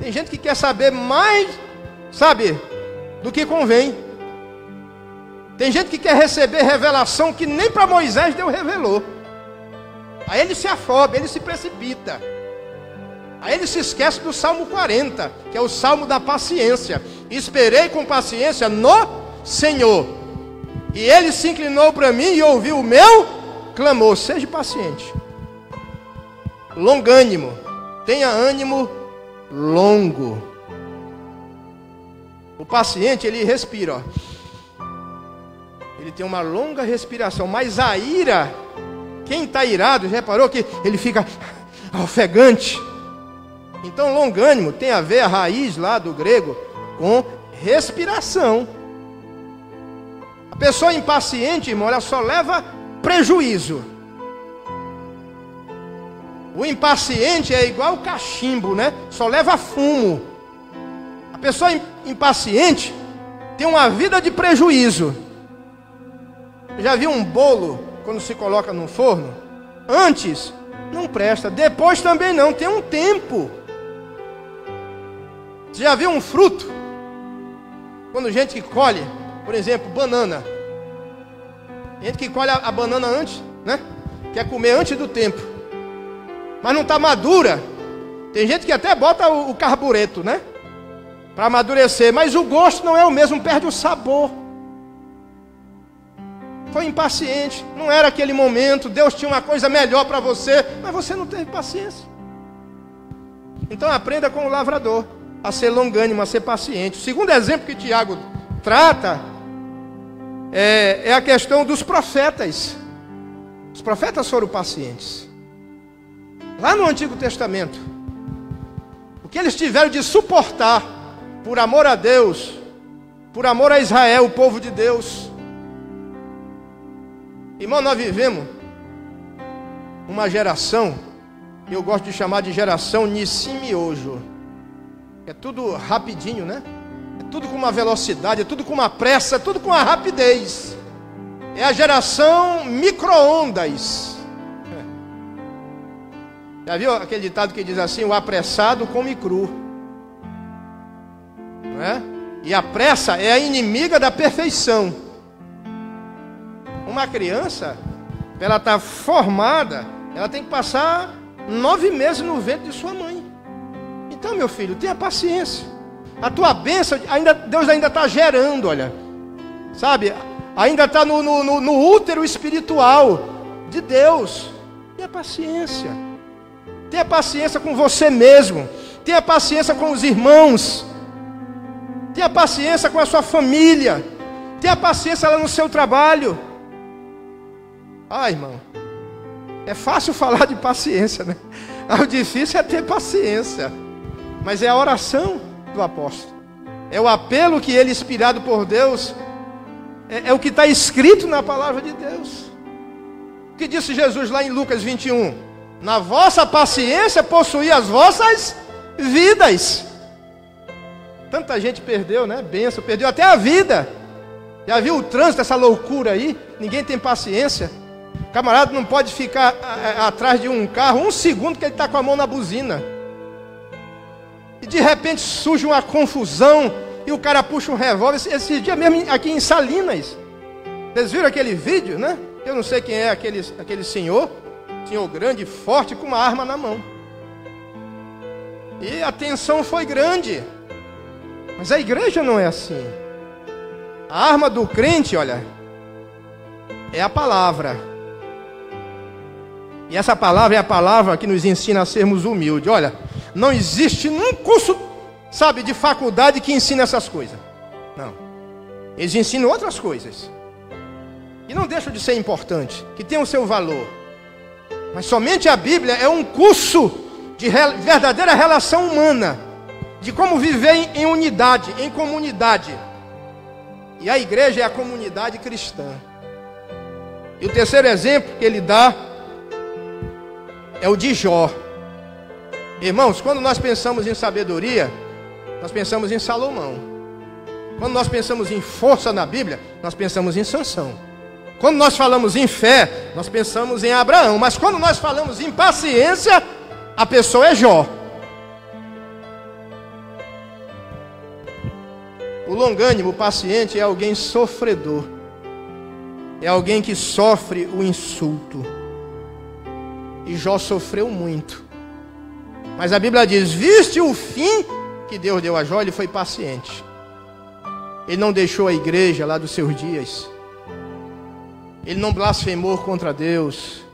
Tem gente que quer saber mais, sabe, do que convém. Tem gente que quer receber revelação que nem para Moisés Deus revelou. Aí ele se afoba, ele se precipita. Aí ele se esquece do Salmo 40, que é o Salmo da paciência. Esperei com paciência no Senhor, e Ele se inclinou para mim e ouviu o meu clamor. Seja paciente, longânimo, tenha ânimo longo. O paciente, ele respira, ó. Ele tem uma longa respiração. Mas a ira, quem está irado, já reparou que ele fica ofegante? Então longânimo tem a ver, a raiz lá do grego, com respiração. A pessoa impaciente, irmão, ela só leva prejuízo. O impaciente é igual o cachimbo, né? Só leva fumo. A pessoa impaciente tem uma vida de prejuízo. Já viu um bolo quando se coloca no forno? Antes não presta, depois também não, tem um tempo. Você já viu um fruto? Quando gente que colhe, por exemplo, banana. Gente que colhe a banana antes, né? Quer comer antes do tempo, mas não está madura. Tem gente que até bota o carbureto, né? Para amadurecer, mas o gosto não é o mesmo, perde o sabor. Foi impaciente, não era aquele momento, Deus tinha uma coisa melhor para você, mas você não teve paciência. Então aprenda com o lavrador a ser longânimo, a ser paciente. O segundo exemplo que Tiago trata é a questão dos profetas. Os profetas foram pacientes. Lá no Antigo Testamento, o que eles tiveram de suportar por amor a Deus, por amor a Israel, o povo de Deus. Irmão, nós vivemos uma geração, eu gosto de chamar de geração Nissim Miojo. É tudo rapidinho, né? É tudo com uma velocidade, é tudo com uma pressa, é tudo com uma rapidez. É a geração micro-ondas. Já viu aquele ditado que diz assim: o apressado come cru, não é? E a pressa é a inimiga da perfeição. Uma criança, para ela estar formada, ela tem que passar 9 meses no ventre de sua mãe. Então, meu filho, tenha paciência. A tua bênção, Deus ainda está gerando, olha. Sabe? Ainda está no útero espiritual de Deus. Tenha paciência. Tenha paciência com você mesmo. Tenha paciência com os irmãos. Tenha paciência com a sua família. Tenha paciência lá no seu trabalho. Ah, irmão, é fácil falar de paciência, né? O difícil é ter paciência. Mas é a oração do apóstolo. É o apelo que ele, inspirado por Deus, é o que está escrito na palavra de Deus. O que disse Jesus lá em Lucas 21? Na vossa paciência possuí as vossas vidas. Tanta gente perdeu, né? Bênção, perdeu até a vida. Já viu o trânsito, essa loucura aí? Ninguém tem paciência. O camarada não pode ficar atrás de um carro 1 segundo que ele está com a mão na buzina. E de repente surge uma confusão e o cara puxa um revólver. Esse dia mesmo aqui em Salinas, vocês viram aquele vídeo, né? Eu não sei quem é aquele senhor grande, forte, com uma arma na mão. E a tensão foi grande. Mas a igreja não é assim. A arma do crente, olha, é a palavra. E essa palavra é a palavra que nos ensina a sermos humildes. Olha, não existe um curso, sabe, de faculdade que ensina essas coisas. Não. Eles ensinam outras coisas. E não deixam de ser importante, que tem o seu valor. Mas somente a Bíblia é um curso de verdadeira relação humana. de como viver em unidade, em comunidade. E a igreja é a comunidade cristã. E o terceiro exemplo que ele dá é o de Jó. Irmãos, quando nós pensamos em sabedoria, nós pensamos em Salomão. Quando nós pensamos em força na Bíblia, nós pensamos em Sansão. Quando nós falamos em fé, nós pensamos em Abraão. Mas quando nós falamos em paciência, a pessoa é Jó. O longânimo, o paciente, é alguém sofredor. É alguém que sofre o insulto. E Jó sofreu muito. Mas a Bíblia diz, viste o fim que Deus deu a Jó, ele foi paciente. Ele não deixou a igreja lá dos seus dias. Ele não blasfemou contra Deus.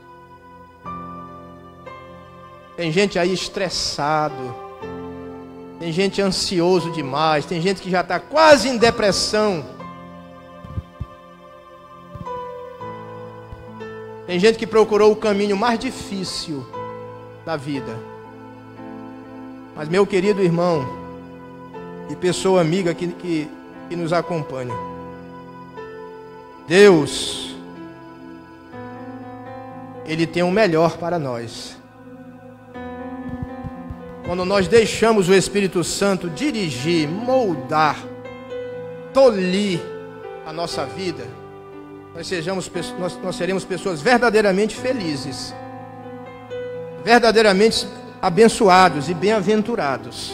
Tem gente aí estressado. Tem gente ansioso demais. Tem gente que já está quase em depressão. Tem gente que procurou o caminho mais difícil da vida. Mas meu querido irmão e pessoa amiga que nos acompanha, Deus, Ele tem o melhor para nós. Quando nós deixamos o Espírito Santo dirigir, moldar, tolir a nossa vida, nós seremos pessoas verdadeiramente felizes, verdadeiramente abençoados e bem-aventurados.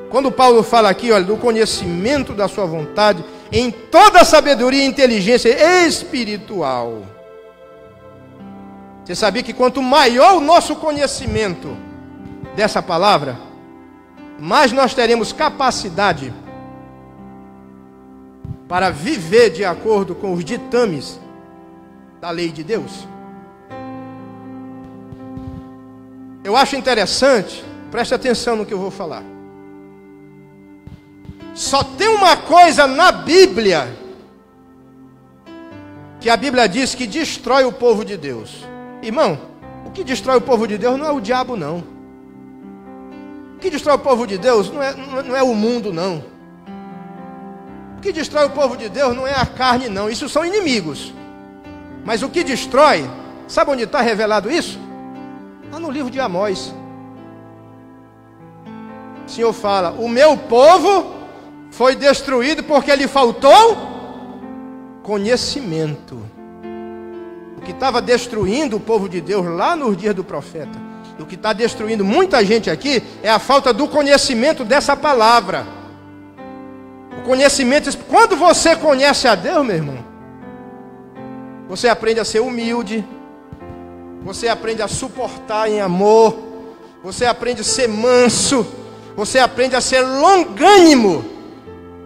Quando Paulo fala aqui, olha, do conhecimento da sua vontade, em toda a sabedoria e inteligência espiritual. Você sabia que quanto maior o nosso conhecimento dessa palavra, mais nós teremos capacidade para viver de acordo com os ditames da lei de Deus? Eu acho interessante, preste atenção no que eu vou falar. Só tem uma coisa na Bíblia que a Bíblia diz que destrói o povo de Deus. Irmão, o que destrói o povo de Deus não é o diabo, não. O que destrói o povo de Deus não é o mundo, não. O que destrói o povo de Deus não é a carne, não. Isso são inimigos. Mas o que destrói, sabe onde está revelado isso? Lá no livro de Amós. O Senhor fala, o meu povo foi destruído porque lhe faltou conhecimento. O que estava destruindo o povo de Deus lá nos dias do profeta, o que está destruindo muita gente aqui, é a falta do conhecimento dessa palavra. O conhecimento, quando você conhece a Deus, meu irmão, você aprende a ser humilde, você aprende a suportar em amor, você aprende a ser manso, você aprende a ser longânimo,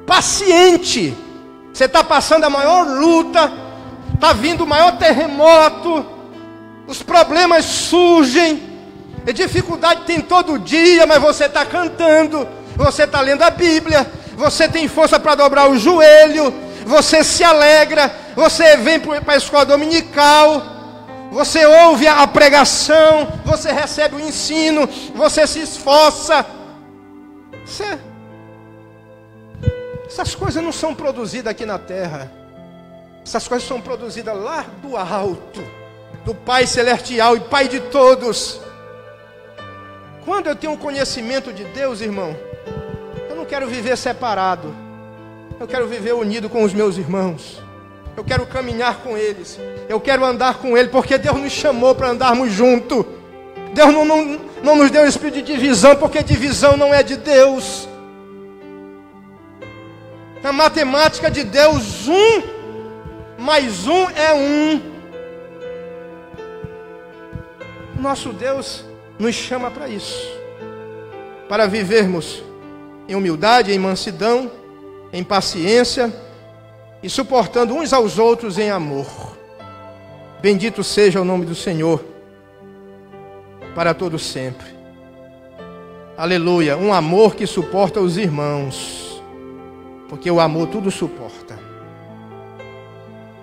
paciente. Você está passando a maior luta, está vindo o maior terremoto, os problemas surgem, a dificuldade tem todo dia, mas você está cantando, você está lendo a Bíblia, você tem força para dobrar o joelho, você se alegra, você vem para a escola dominical, você ouve a pregação, você recebe o ensino, você se esforça. Essas coisas não são produzidas aqui na terra. Essas coisas são produzidas lá do alto, do Pai Celestial e Pai de todos. Quando eu tenho um conhecimento de Deus, irmão, eu não quero viver separado. Eu quero viver unido com os meus irmãos. Eu quero caminhar com eles. Eu quero andar com eles, porque Deus nos chamou para andarmos juntos. Deus não nos deu espírito de divisão, porque divisão não é de Deus. Na matemática de Deus, 1 mais 1 é 1. Nosso Deus nos chama para isso, para vivermos em humildade, em mansidão, em paciência e suportando uns aos outros em amor. Bendito seja o nome do Senhor para todo sempre. Aleluia. Um amor que suporta os irmãos, porque o amor tudo suporta.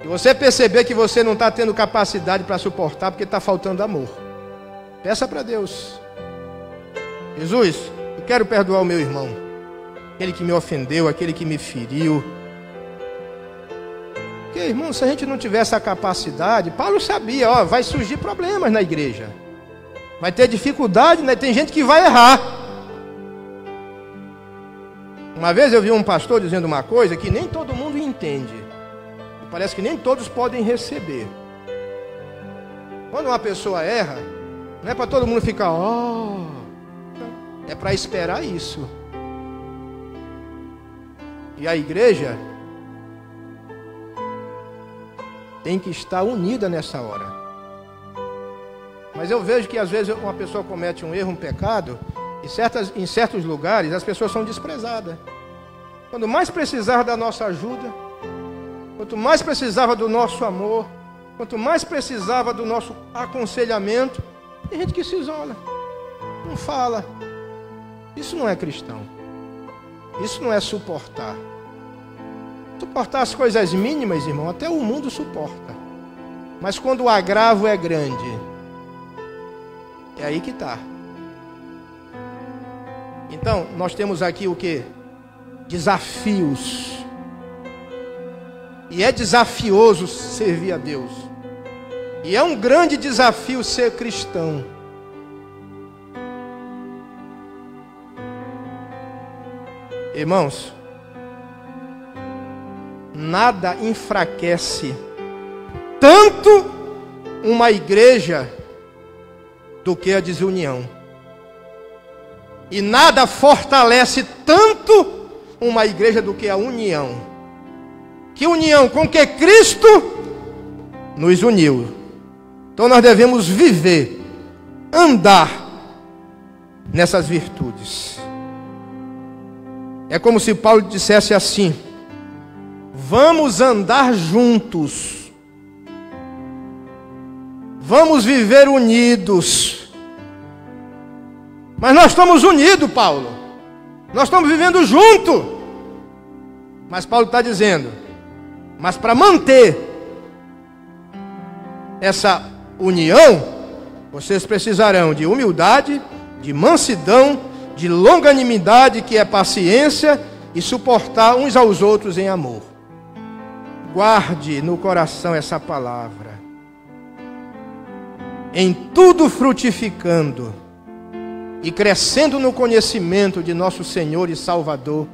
E você perceber que você não está tendo capacidade para suportar porque está faltando amor, peça para Deus: Jesus, eu quero perdoar o meu irmão. aquele que me ofendeu, aquele que me feriu. Porque, irmão, se a gente não tivesse a capacidade, Paulo sabia, ó, vai surgir problemas na igreja. Vai ter dificuldade, né? Tem gente que vai errar. Uma vez eu vi um pastor dizendo uma coisa que nem todo mundo entende. Parece que nem todos podem receber. Quando uma pessoa erra, não é para todo mundo ficar, ó. É para esperar isso. E a igreja tem que estar unida nessa hora. Mas eu vejo que às vezes uma pessoa comete um erro, um pecado, e em certos lugares as pessoas são desprezadas. Quando mais precisava da nossa ajuda, quanto mais precisava do nosso amor, quanto mais precisava do nosso aconselhamento, tem gente que se isola, não fala. Isso não é cristão. Isso não é suportar. Suportar as coisas mínimas, irmão, até o mundo suporta. Mas quando o agravo é grande, é aí que está. Então, nós temos aqui o quê? Desafios. E é desafioso servir a Deus. E é um grande desafio ser cristão. Irmãos, nada enfraquece tanto uma igreja do que a desunião. E nada fortalece tanto uma igreja do que a união. Que união? Com que Cristo nos uniu. Então nós devemos viver, andar nessas virtudes. É como se Paulo dissesse assim: vamos andar juntos, vamos viver unidos. Mas nós estamos unidos, Paulo. Nós estamos vivendo junto. Mas Paulo está dizendo, mas para manter essa união, vocês precisarão de humildade, de mansidão, de longanimidade, que é paciência, e suportar uns aos outros em amor. Guarde no coração essa palavra. Em tudo frutificando e crescendo no conhecimento de nosso Senhor e Salvador,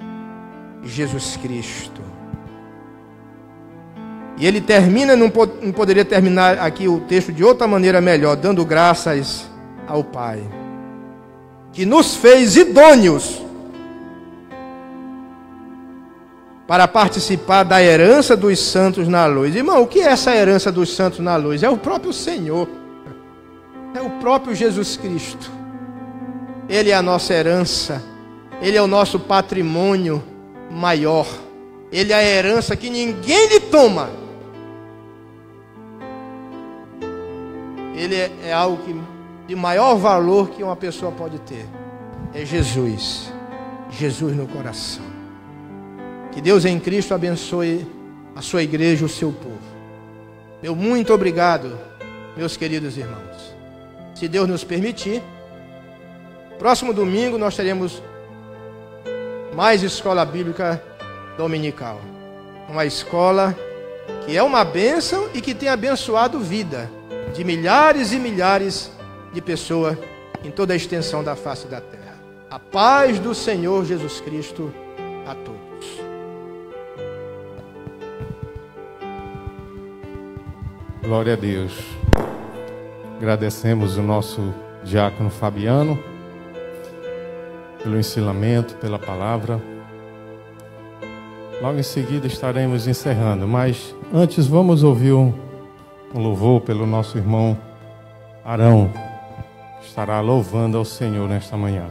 Jesus Cristo. E ele termina, não poderia terminar aqui o texto de outra maneira melhor, dando graças ao Pai, que nos fez idôneos para participar da herança dos santos na luz. Irmão, o que é essa herança dos santos na luz? É o próprio Senhor. É o próprio Jesus Cristo. Ele é a nossa herança. Ele é o nosso patrimônio maior. Ele é a herança que ninguém lhe toma. Ele é algo de maior valor que uma pessoa pode ter. É Jesus. Jesus no coração. Que Deus em Cristo abençoe a sua igreja, o seu povo. Meu muito obrigado, meus queridos irmãos. Se Deus nos permitir, próximo domingo nós teremos mais escola bíblica dominical. Uma escola que é uma bênção e que tem abençoado vida de milhares e milhares de pessoas em toda a extensão da face da terra. A paz do Senhor Jesus Cristo a todos. Glória a Deus. Agradecemos o nosso diácono Fabiano pelo ensinamento, pela palavra. Logo em seguida estaremos encerrando, mas antes vamos ouvir um louvor pelo nosso irmão Arão, que estará louvando ao Senhor nesta manhã.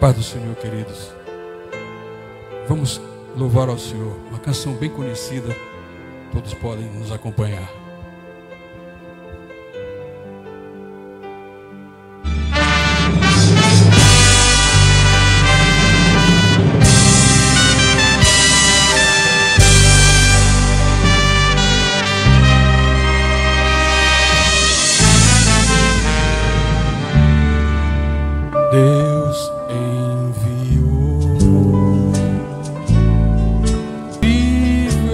Paz do Senhor, queridos. Vamos louvar ao Senhor. Uma canção bem conhecida Todos podem nos acompanhar. Deus enviou, vivo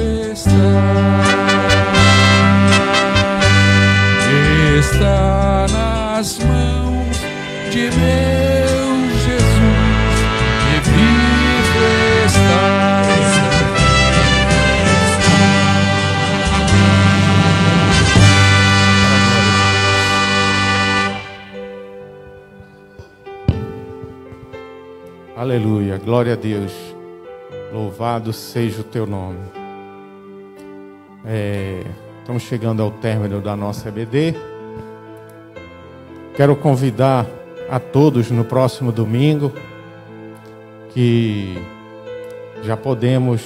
está nas mãos de meu Jesus, e vivo está. Aleluia, glória a Deus, louvado seja o teu nome. Estamos chegando ao término da nossa EBD. Quero convidar a todos no próximo domingo, que já podemos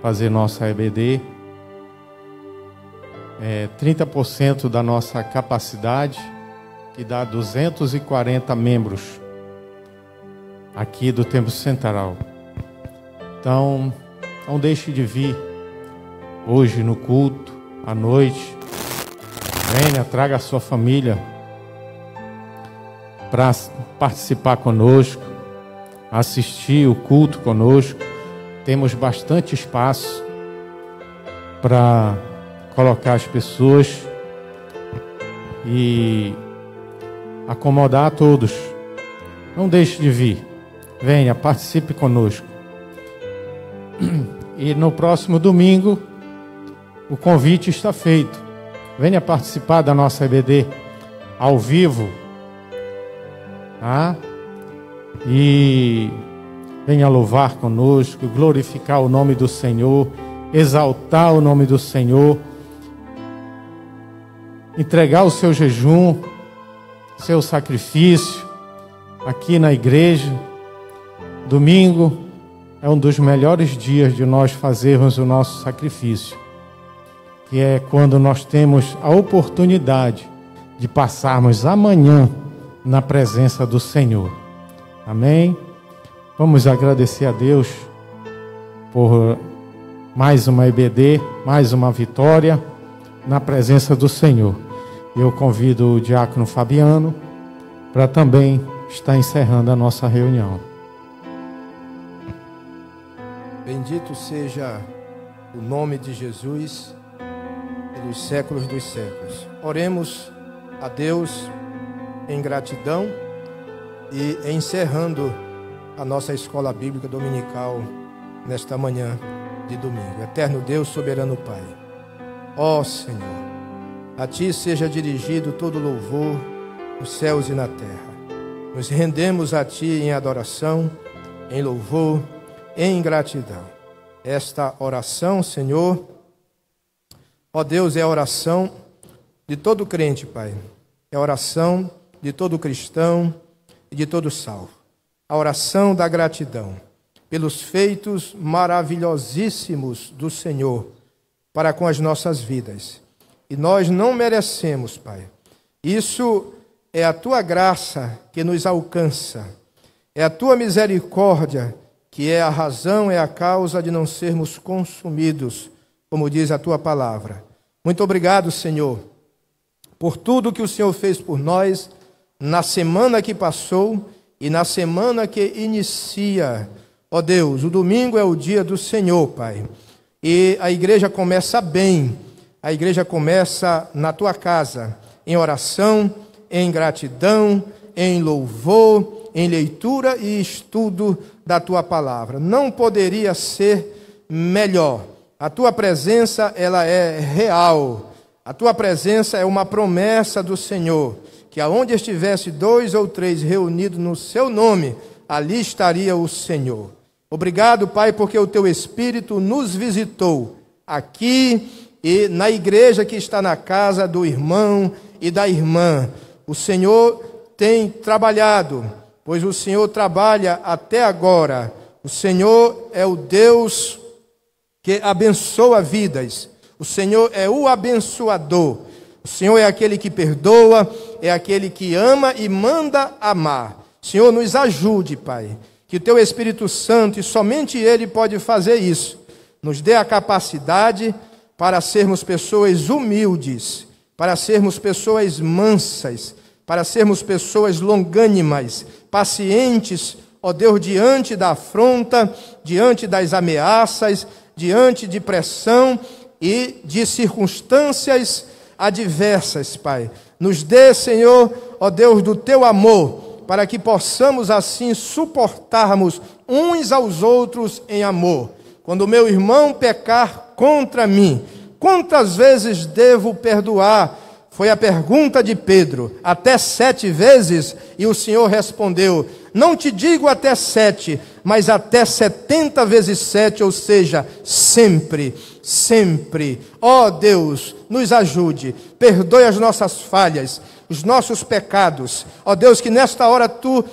fazer nossa EBD. 30% da nossa capacidade, que dá 240 membros aqui do Templo Central. Então, não deixe de vir hoje no culto, à noite. Venha, traga a sua família para participar conosco, assistir o culto conosco. Temos bastante espaço para colocar as pessoas e acomodar a todos. Não deixe de vir. Venha, participe conosco. E no próximo domingo, o convite está feito. Venha participar da nossa EBD ao vivo. Tá? E venha louvar conosco, glorificar o nome do Senhor, exaltar o nome do Senhor, entregar o seu jejum, seu sacrifício aqui na igreja. Domingo é um dos melhores dias de nós fazermos o nosso sacrifício, que é quando nós temos a oportunidade de passarmos amanhã na presença do Senhor. Amém? Vamos agradecer a Deus por mais uma EBD, mais uma vitória na presença do Senhor. Eu convido o diácono Fabiano para também estar encerrando a nossa reunião. Bendito seja o nome de Jesus pelos séculos dos séculos. Oremos a Deus em gratidão e encerrando a nossa escola bíblica dominical nesta manhã de domingo. Eterno Deus, soberano Pai, ó Senhor, a Ti seja dirigido todo louvor nos céus e na terra. Nos rendemos a Ti em adoração, em louvor, em gratidão. Esta oração, Senhor, ó Deus, é a oração de todo crente, Pai. É a oração de todo cristão e de todo salvo. A oração da gratidão pelos feitos maravilhosíssimos do Senhor para com as nossas vidas. E nós não merecemos, Pai. Isso é a Tua graça que nos alcança. É a Tua misericórdia que é a razão, é a causa de não sermos consumidos, como diz a Tua palavra. Muito obrigado, Senhor, por tudo que o Senhor fez por nós na semana que passou e na semana que inicia. Ó Deus, o domingo é o dia do Senhor, Pai. E a igreja começa bem. A igreja começa na Tua casa, em oração, em gratidão, em louvor, em leitura e estudo da Tua palavra. Não poderia ser melhor. A Tua presença, ela é real. A Tua presença é uma promessa do Senhor, que aonde estivesse 2 ou 3 reunidos no Seu nome, ali estaria o Senhor. Obrigado, Pai, porque o Teu Espírito nos visitou aqui e na igreja que está na casa do irmão e da irmã. O Senhor tem trabalhado, pois o Senhor trabalha até agora. O Senhor é o Deus que abençoa vidas. O Senhor é o abençoador. O Senhor é aquele que perdoa, é aquele que ama e manda amar. Senhor, nos ajude, Pai, que o Teu Espírito Santo, e somente Ele pode fazer isso, nos dê a capacidade para sermos pessoas humildes, para sermos pessoas mansas, para sermos pessoas longânimas, pacientes, ó Deus, diante da afronta, diante das ameaças, diante de pressão e de circunstâncias adversas, Pai. Nos dê, Senhor, ó Deus, do Teu amor, para que possamos assim suportarmos uns aos outros em amor. Quando o meu irmão pecar contra mim, quantas vezes devo perdoar? Foi a pergunta de Pedro. Até 7 vezes? E o Senhor respondeu: não te digo até 7, mas até 70 vezes 7, ou seja, sempre, sempre. Ó Deus, nos ajude, perdoe as nossas falhas, os nossos pecados. Ó Deus, que nesta hora Tu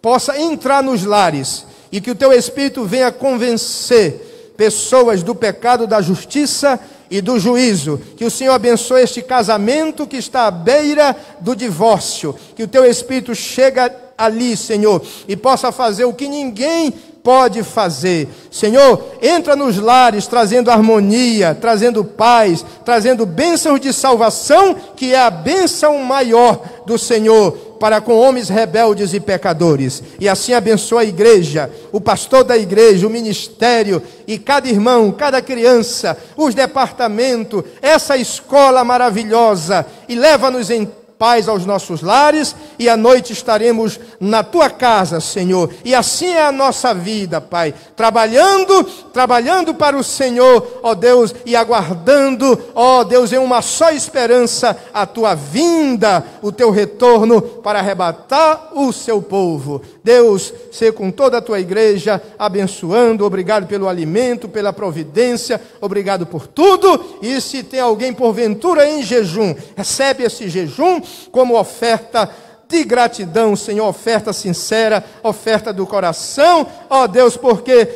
possa entrar nos lares e que o Teu Espírito venha convencer pessoas do pecado, da justiça e do juízo. Que o Senhor abençoe este casamento que está à beira do divórcio. Que o Teu Espírito chegue ali, Senhor, e possa fazer o que ninguém pode fazer. Senhor, entra nos lares trazendo harmonia, trazendo paz, trazendo bênçãos de salvação, que é a bênção maior do Senhor para com homens rebeldes e pecadores. E assim abençoa a igreja, o pastor da igreja, o ministério, e cada irmão, cada criança, os departamentos, essa escola maravilhosa, e leva-nos em paz aos nossos lares, e à noite estaremos na Tua casa, Senhor. E assim é a nossa vida, Pai, trabalhando para o Senhor, ó Deus, e aguardando, ó Deus, em uma só esperança, a Tua vinda, o Teu retorno para arrebatar o Seu povo. Deus, ser com toda a Tua igreja, abençoando. Obrigado pelo alimento, pela providência, obrigado por tudo. E se tem alguém porventura em jejum, recebe esse jejum como oferta de gratidão, Senhor, oferta sincera, oferta do coração, ó Deus, porque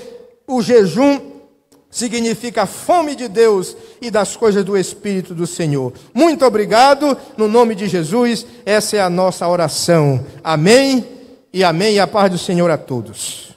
o jejum significa a fome de Deus e das coisas do Espírito do Senhor. Muito obrigado, no nome de Jesus, essa é a nossa oração. Amém e amém, e a paz do Senhor a todos.